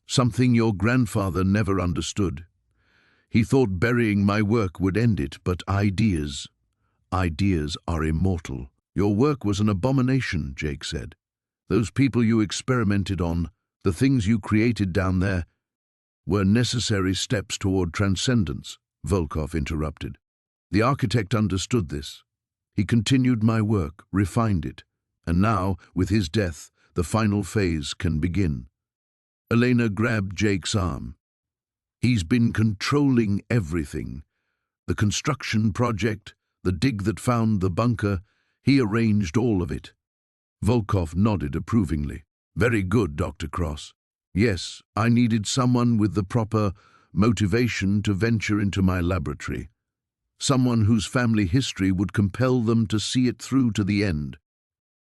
Something your grandfather never understood. He thought burying my work would end it, but ideas are immortal." "Your work was an abomination," Jake said. "Those people you experimented on, the things you created down there, were necessary steps toward transcendence," Volkov interrupted. "The architect understood this. He continued my work, refined it, and now, with his death, the final phase can begin." Elena grabbed Jake's arm. "He's been controlling everything. The construction project, the dig that found the bunker, he arranged all of it." Volkov nodded approvingly. "Very good, Dr. Cross. Yes, I needed someone with the proper motivation to venture into my laboratory. Someone whose family history would compel them to see it through to the end.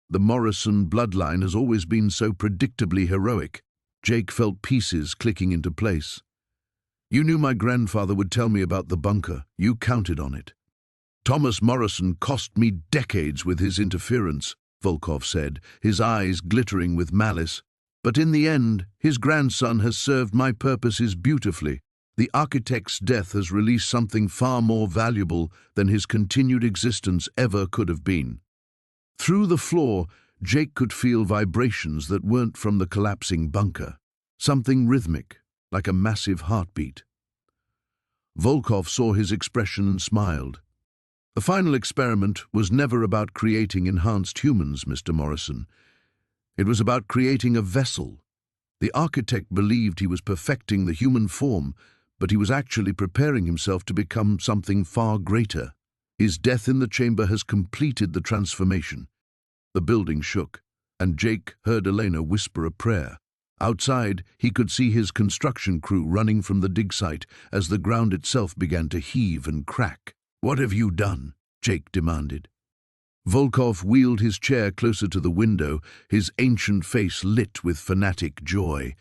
The Morrison bloodline has always been so predictably heroic." Jake felt pieces clicking into place. "You knew my grandfather would tell me about the bunker. You counted on it." "Thomas Morrison cost me decades with his interference," Volkov said, his eyes glittering with malice. "But in the end, his grandson has served my purposes beautifully. The architect's death has released something far more valuable than his continued existence ever could have been." Through the floor, Jake could feel vibrations that weren't from the collapsing bunker. Something rhythmic, like a massive heartbeat. Volkov saw his expression and smiled. "The final experiment was never about creating enhanced humans, Mr. Morrison. It was about creating a vessel. The architect believed he was perfecting the human form, but he was actually preparing himself to become something far greater. His death in the chamber has completed the transformation." The building shook, and Jake heard Elena whisper a prayer. Outside, he could see his construction crew running from the dig site as the ground itself began to heave and crack. "What have you done?" Jake demanded. Volkov wheeled his chair closer to the window, his ancient face lit with fanatic joy.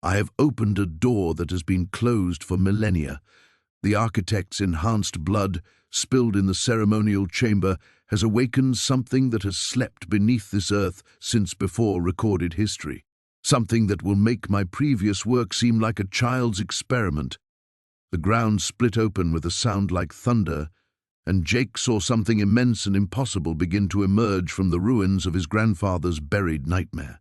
"I have opened a door that has been closed for millennia. The architect's enhanced blood, spilled in the ceremonial chamber, has awakened something that has slept beneath this earth since before recorded history. Something that will make my previous work seem like a child's experiment." The ground split open with a sound like thunder, and Jake saw something immense and impossible begin to emerge from the ruins of his grandfather's buried nightmare.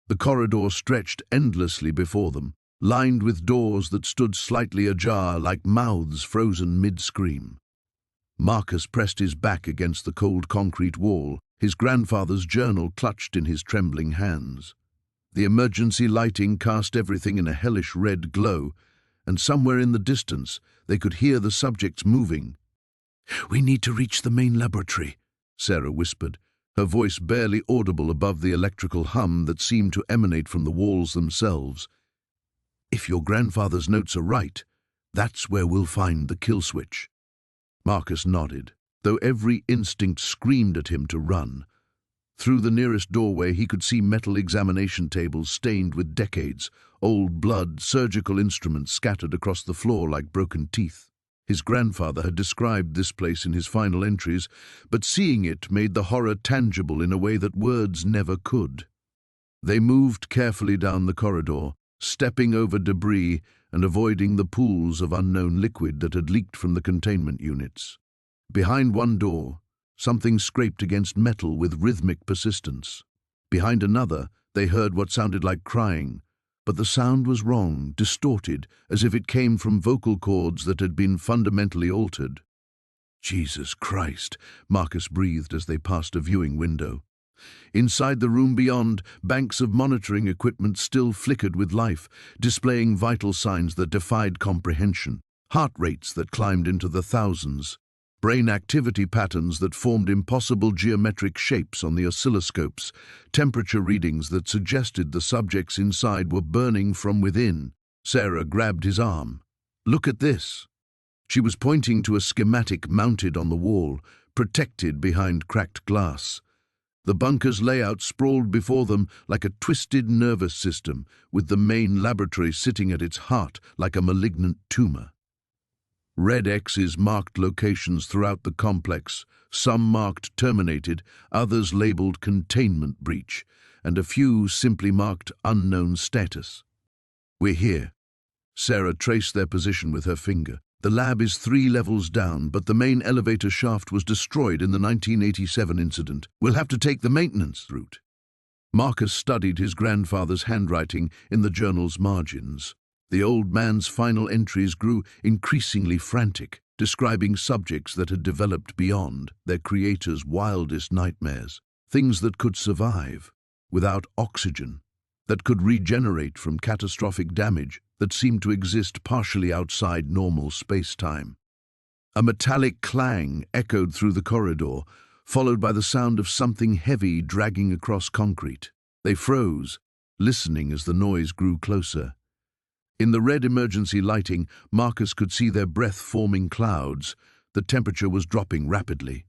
The corridor stretched endlessly before them, lined with doors that stood slightly ajar like mouths frozen mid-scream. Marcus pressed his back against the cold concrete wall, his grandfather's journal clutched in his trembling hands. The emergency lighting cast everything in a hellish red glow, and somewhere in the distance they could hear the subjects moving. "We need to reach the main laboratory," Sarah whispered, her voice barely audible above the electrical hum that seemed to emanate from the walls themselves. "If your grandfather's notes are right, that's where we'll find the kill switch." Marcus nodded, though every instinct screamed at him to run. Through the nearest doorway he could see metal examination tables stained with decades, old blood, surgical instruments scattered across the floor like broken teeth. His grandfather had described this place in his final entries, but seeing it made the horror tangible in a way that words never could. They moved carefully down the corridor, stepping over debris and avoiding the pools of unknown liquid that had leaked from the containment units. Behind one door, something scraped against metal with rhythmic persistence. Behind another, they heard what sounded like crying, but the sound was wrong, distorted, as if it came from vocal cords that had been fundamentally altered. "Jesus Christ," Marcus breathed as they passed a viewing window. Inside the room beyond, banks of monitoring equipment still flickered with life, displaying vital signs that defied comprehension, heart rates that climbed into the thousands. brain activity patterns that formed impossible geometric shapes on the oscilloscopes, temperature readings that suggested the subjects inside were burning from within. Sarah grabbed his arm. "Look at this." She was pointing to a schematic mounted on the wall, protected behind cracked glass. The bunker's layout sprawled before them like a twisted nervous system, with the main laboratory sitting at its heart like a malignant tumor. Red X's marked locations throughout the complex, some marked terminated, others labeled containment breach, and a few simply marked unknown status. "We're here." Sarah traced their position with her finger. "The lab is 3 levels down, but the main elevator shaft was destroyed in the 1987 incident. We'll have to take the maintenance route." Marcus studied his grandfather's handwriting in the journal's margins. The old man's final entries grew increasingly frantic, describing subjects that had developed beyond their creator's wildest nightmares. Things that could survive without oxygen, that could regenerate from catastrophic damage, that seemed to exist partially outside normal space-time. A metallic clang echoed through the corridor, followed by the sound of something heavy dragging across concrete. They froze, listening as the noise grew closer. In the red emergency lighting, Marcus could see their breath-forming clouds. The temperature was dropping rapidly.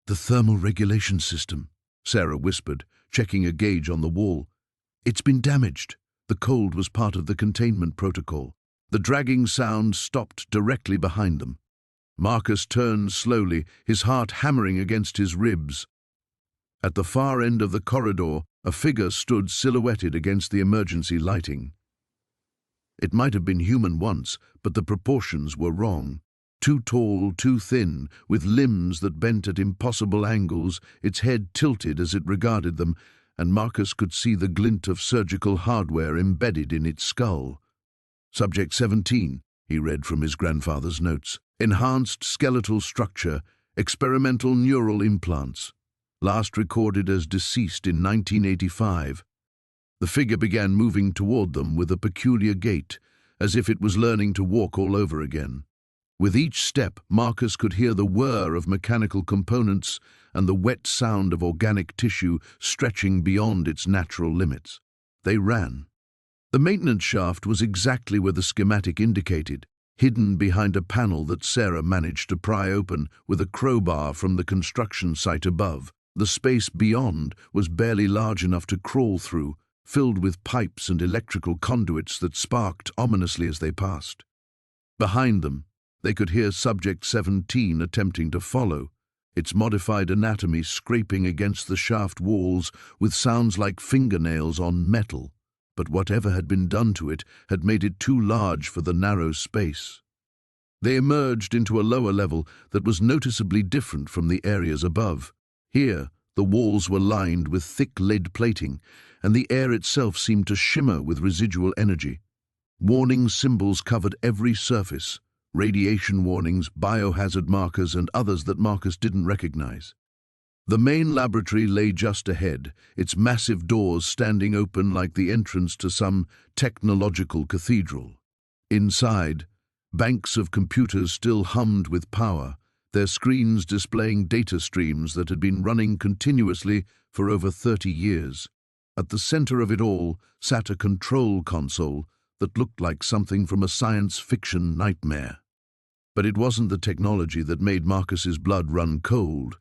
"The thermal regulation system," Sarah whispered, checking a gauge on the wall. "It's been damaged." The cold was part of the containment protocol. The dragging sound stopped directly behind them. Marcus turned slowly, his heart hammering against his ribs. At the far end of the corridor, a figure stood silhouetted against the emergency lighting. It might have been human once, but the proportions were wrong. Too tall, too thin, with limbs that bent at impossible angles, its head tilted as it regarded them, and Marcus could see the glint of surgical hardware embedded in its skull. "Subject 17, he read from his grandfather's notes. "Enhanced skeletal structure, experimental neural implants. Last recorded as deceased in 1985. The figure began moving toward them with a peculiar gait, as if it was learning to walk all over again. With each step, Marcus could hear the whir of mechanical components and the wet sound of organic tissue stretching beyond its natural limits. They ran. The maintenance shaft was exactly where the schematic indicated, hidden behind a panel that Sarah managed to pry open with a crowbar from the construction site above. The space beyond was barely large enough to crawl through, filled with pipes and electrical conduits that sparked ominously as they passed. Behind them, they could hear Subject 17 attempting to follow, its modified anatomy scraping against the shaft walls with sounds like fingernails on metal, but whatever had been done to it had made it too large for the narrow space. They emerged into a lower level that was noticeably different from the areas above. Here, the walls were lined with thick lead plating, and the air itself seemed to shimmer with residual energy. Warning symbols covered every surface, radiation warnings, biohazard markers, and others that Marcus didn't recognize. The main laboratory lay just ahead, its massive doors standing open like the entrance to some technological cathedral. Inside, banks of computers still hummed with power, their screens displaying data streams that had been running continuously for over 30 years. At the center of it all sat a control console that looked like something from a science fiction nightmare. But it wasn't the technology that made Marcus's blood run cold.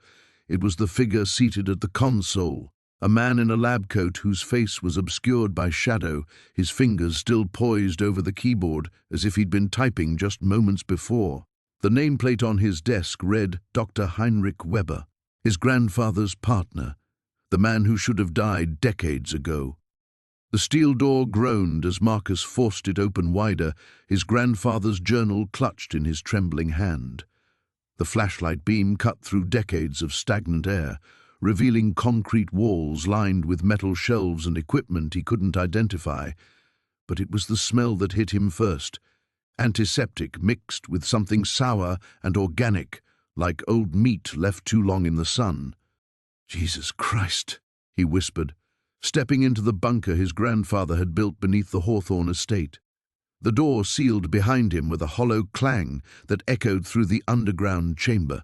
It was the figure seated at the console, a man in a lab coat whose face was obscured by shadow, his fingers still poised over the keyboard as if he'd been typing just moments before. The nameplate on his desk read Dr. Heinrich Weber, his grandfather's partner, the man who should have died decades ago. The steel door groaned as Marcus forced it open wider, his grandfather's journal clutched in his trembling hand. The flashlight beam cut through decades of stagnant air, revealing concrete walls lined with metal shelves and equipment he couldn't identify. But it was the smell that hit him first, antiseptic mixed with something sour and organic, like old meat left too long in the sun. "Jesus Christ," he whispered, stepping into the bunker his grandfather had built beneath the Hawthorne estate. The door sealed behind him with a hollow clang that echoed through the underground chamber.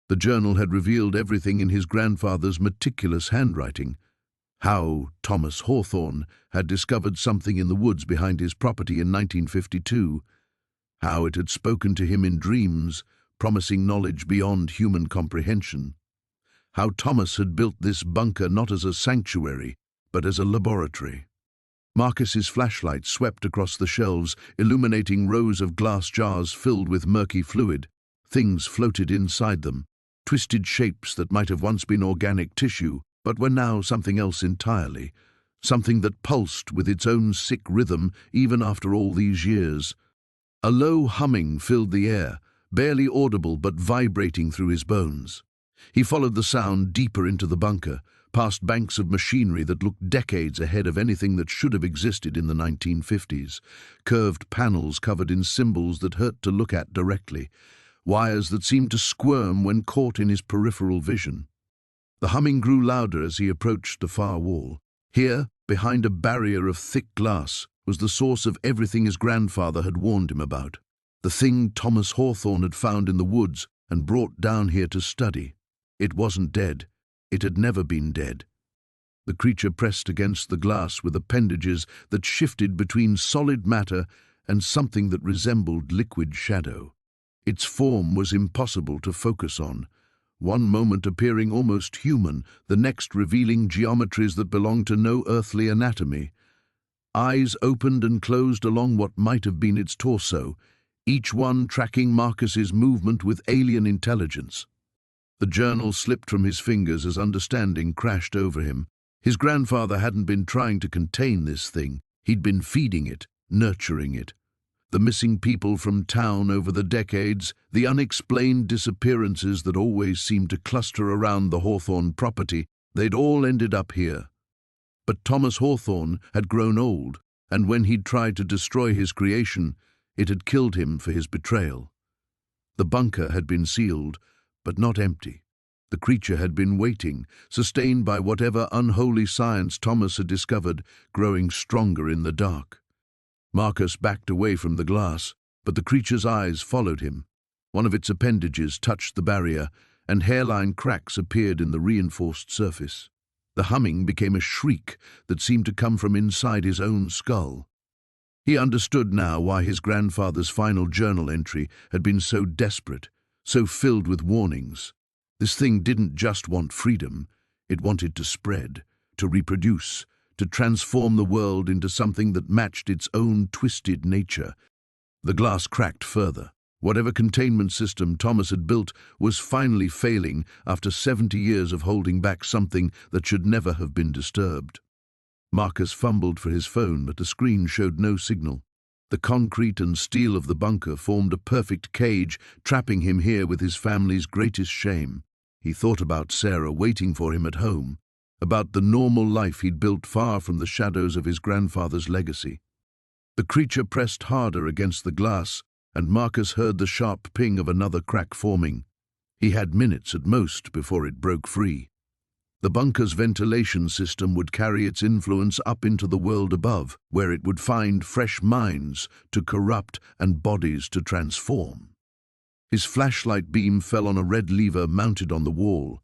The journal had revealed everything in his grandfather's meticulous handwriting. How Thomas Hawthorne had discovered something in the woods behind his property in 1952. How it had spoken to him in dreams, promising knowledge beyond human comprehension. How Thomas had built this bunker not as a sanctuary, but as a laboratory. Marcus's flashlight swept across the shelves, illuminating rows of glass jars filled with murky fluid. Things floated inside them, twisted shapes that might have once been organic tissue, but were now something else entirely, something that pulsed with its own sick rhythm even after all these years. A low humming filled the air, barely audible but vibrating through his bones. He followed the sound deeper into the bunker, past banks of machinery that looked decades ahead of anything that should have existed in the 1950s, curved panels covered in symbols that hurt to look at directly, wires that seemed to squirm when caught in his peripheral vision. The humming grew louder as he approached the far wall. Here, behind a barrier of thick glass, was the source of everything his grandfather had warned him about, the thing Thomas Hawthorne had found in the woods and brought down here to study. It wasn't dead. It had never been dead. The creature pressed against the glass with appendages that shifted between solid matter and something that resembled liquid shadow. Its form was impossible to focus on, one moment appearing almost human, the next revealing geometries that belonged to no earthly anatomy. Eyes opened and closed along what might have been its torso, each one tracking Marcus's movement with alien intelligence. The journal slipped from his fingers as understanding crashed over him. His grandfather hadn't been trying to contain this thing. He'd been feeding it, nurturing it. The missing people from town over the decades, the unexplained disappearances that always seemed to cluster around the Hawthorne property, they'd all ended up here. But Thomas Hawthorne had grown old, and when he'd tried to destroy his creation, it had killed him for his betrayal. The bunker had been sealed, but not empty. The creature had been waiting, sustained by whatever unholy science Thomas had discovered, growing stronger in the dark. Marcus backed away from the glass, but the creature's eyes followed him. One of its appendages touched the barrier, and hairline cracks appeared in the reinforced surface. The humming became a shriek that seemed to come from inside his own skull. He understood now why his grandfather's final journal entry had been so desperate, so filled with warnings. This thing didn't just want freedom, it wanted to spread, to reproduce, to transform the world into something that matched its own twisted nature. The glass cracked further. Whatever containment system Thomas had built was finally failing after 70 years of holding back something that should never have been disturbed. Marcus fumbled for his phone, but the screen showed no signal. The concrete and steel of the bunker formed a perfect cage, trapping him here with his family's greatest shame. He thought about Sarah waiting for him at home, about the normal life he'd built far from the shadows of his grandfather's legacy. The creature pressed harder against the glass, and Marcus heard the sharp ping of another crack forming. He had minutes at most before it broke free. The bunker's ventilation system would carry its influence up into the world above, where it would find fresh minds to corrupt and bodies to transform. His flashlight beam fell on a red lever mounted on the wall,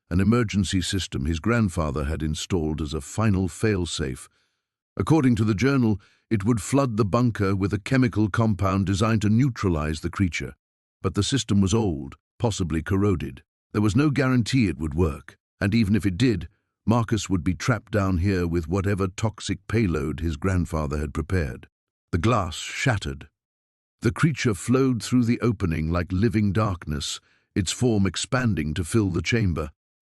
an emergency system his grandfather had installed as a final fail-safe. According to the journal, it would flood the bunker with a chemical compound designed to neutralize the creature. But the system was old, possibly corroded. There was no guarantee it would work. And even if it did, Marcus would be trapped down here with whatever toxic payload his grandfather had prepared. The glass shattered. The creature flowed through the opening like living darkness, its form expanding to fill the chamber.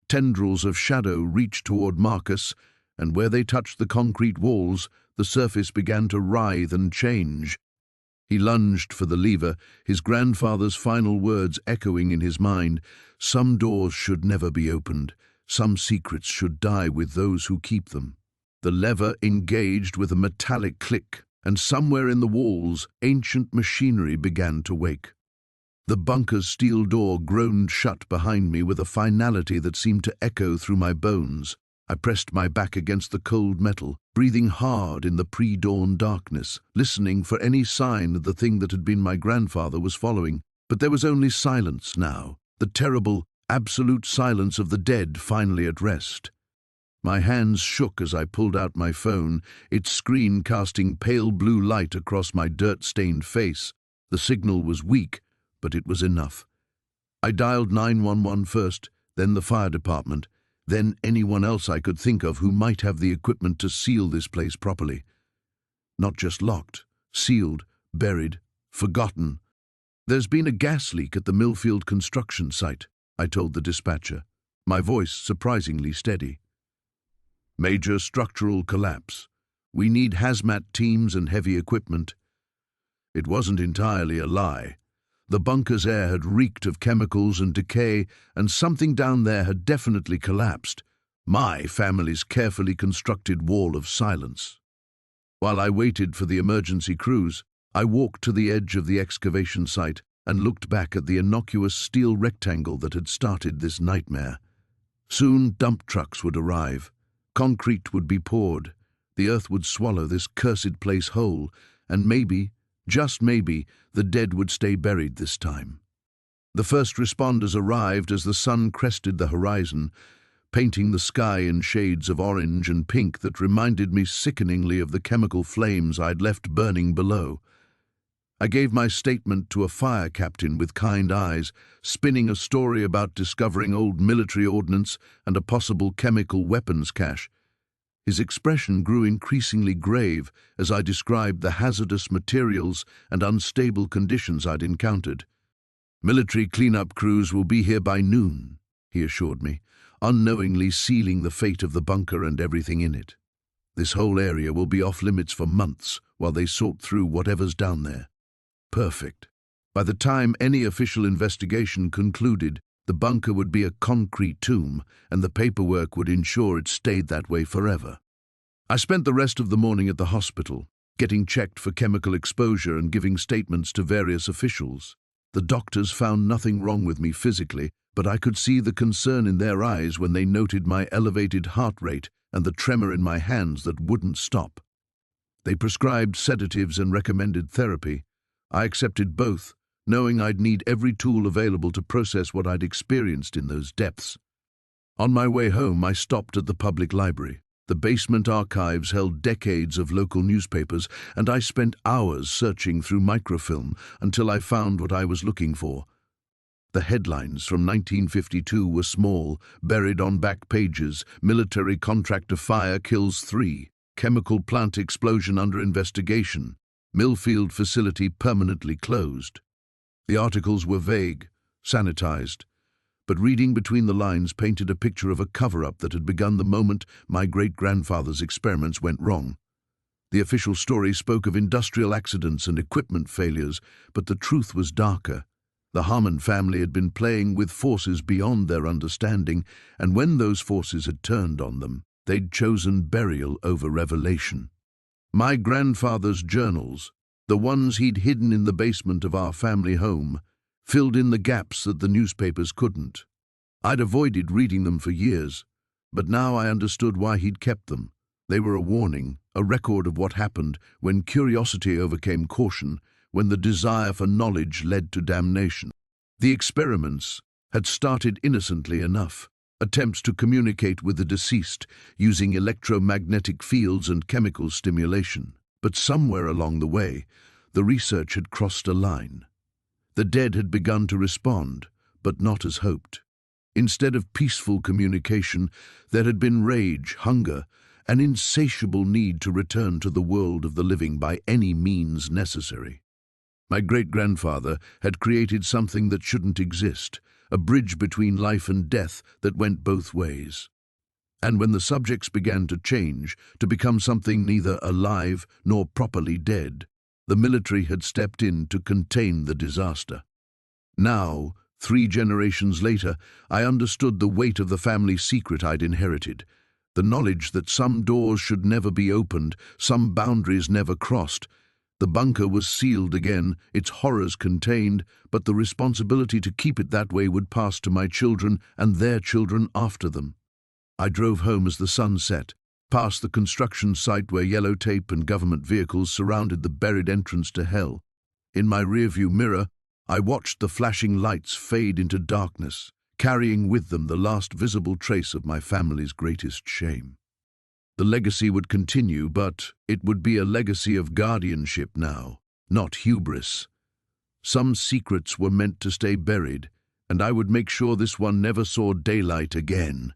Tendrils of shadow reached toward Marcus, and where they touched the concrete walls, the surface began to writhe and change. He lunged for the lever, his grandfather's final words echoing in his mind. Some doors should never be opened. Some secrets should die with those who keep them. The lever engaged with a metallic click, and somewhere in the walls, ancient machinery began to wake. The bunker's steel door groaned shut behind me with a finality that seemed to echo through my bones. I pressed my back against the cold metal, breathing hard in the pre-dawn darkness, listening for any sign that the thing that had been my grandfather was following. But there was only silence now, the terrible, Absolute silence of the dead finally at rest. My hands shook as I pulled out my phone, its screen casting pale blue light across my dirt-stained face. The signal was weak, but it was enough. I dialed 911 first, then the fire department, then anyone else I could think of who might have the equipment to seal this place properly. Not just locked, sealed, buried, forgotten. "There's been a gas leak at the Millfield construction site," I told the dispatcher, my voice surprisingly steady. "Major structural collapse. We need hazmat teams and heavy equipment." It wasn't entirely a lie. The bunker's air had reeked of chemicals and decay, and something down there had definitely collapsed. My family's carefully constructed wall of silence. While I waited for the emergency crews, I walked to the edge of the excavation site and looked back at the innocuous steel rectangle that had started this nightmare. Soon dump trucks would arrive. Concrete would be poured. The earth would swallow this cursed place whole, and maybe, just maybe, the dead would stay buried this time. The first responders arrived as the sun crested the horizon, painting the sky in shades of orange and pink that reminded me sickeningly of the chemical flames I'd left burning below. I gave my statement to a fire captain with kind eyes, spinning a story about discovering old military ordnance and a possible chemical weapons cache. His expression grew increasingly grave as I described the hazardous materials and unstable conditions I'd encountered. "Military cleanup crews will be here by noon," he assured me, unknowingly sealing the fate of the bunker and everything in it. "This whole area will be off limits for months while they sort through whatever's down there." Perfect. By the time any official investigation concluded, the bunker would be a concrete tomb, and the paperwork would ensure it stayed that way forever. I spent the rest of the morning at the hospital, getting checked for chemical exposure and giving statements to various officials. The doctors found nothing wrong with me physically, but I could see the concern in their eyes when they noted my elevated heart rate and the tremor in my hands that wouldn't stop. They prescribed sedatives and recommended therapy. I accepted both, knowing I'd need every tool available to process what I'd experienced in those depths. On my way home, I stopped at the public library. The basement archives held decades of local newspapers, and I spent hours searching through microfilm until I found what I was looking for. The headlines from 1952 were small, buried on back pages: "Military contractor fire kills 3, chemical plant explosion under investigation, Millfield facility permanently closed." The articles were vague, sanitized, but reading between the lines painted a picture of a cover-up that had begun the moment my great-grandfather's experiments went wrong. The official story spoke of industrial accidents and equipment failures, but the truth was darker. The Harmon family had been playing with forces beyond their understanding, and when those forces had turned on them, they'd chosen burial over revelation. My grandfather's journals, the ones he'd hidden in the basement of our family home, filled in the gaps that the newspapers couldn't. I'd avoided reading them for years, but now I understood why he'd kept them. They were a warning, a record of what happened when curiosity overcame caution, when the desire for knowledge led to damnation. The experiments had started innocently enough. Attempts to communicate with the deceased using electromagnetic fields and chemical stimulation. But somewhere along the way, the research had crossed a line. The dead had begun to respond, but not as hoped. Instead of peaceful communication, there had been rage, hunger, an insatiable need to return to the world of the living by any means necessary. My great-grandfather had created something that shouldn't exist, a bridge between life and death that went both ways. And when the subjects began to change, to become something neither alive nor properly dead, the military had stepped in to contain the disaster. Now, 3 generations later, I understood the weight of the family secret I'd inherited, the knowledge that some doors should never be opened, some boundaries never crossed. The bunker was sealed again, its horrors contained, but the responsibility to keep it that way would pass to my children and their children after them. I drove home as the sun set, past the construction site where yellow tape and government vehicles surrounded the buried entrance to hell. In my rearview mirror, I watched the flashing lights fade into darkness, carrying with them the last visible trace of my family's greatest shame. The legacy would continue, but it would be a legacy of guardianship now, not hubris. Some secrets were meant to stay buried, and I would make sure this one never saw daylight again.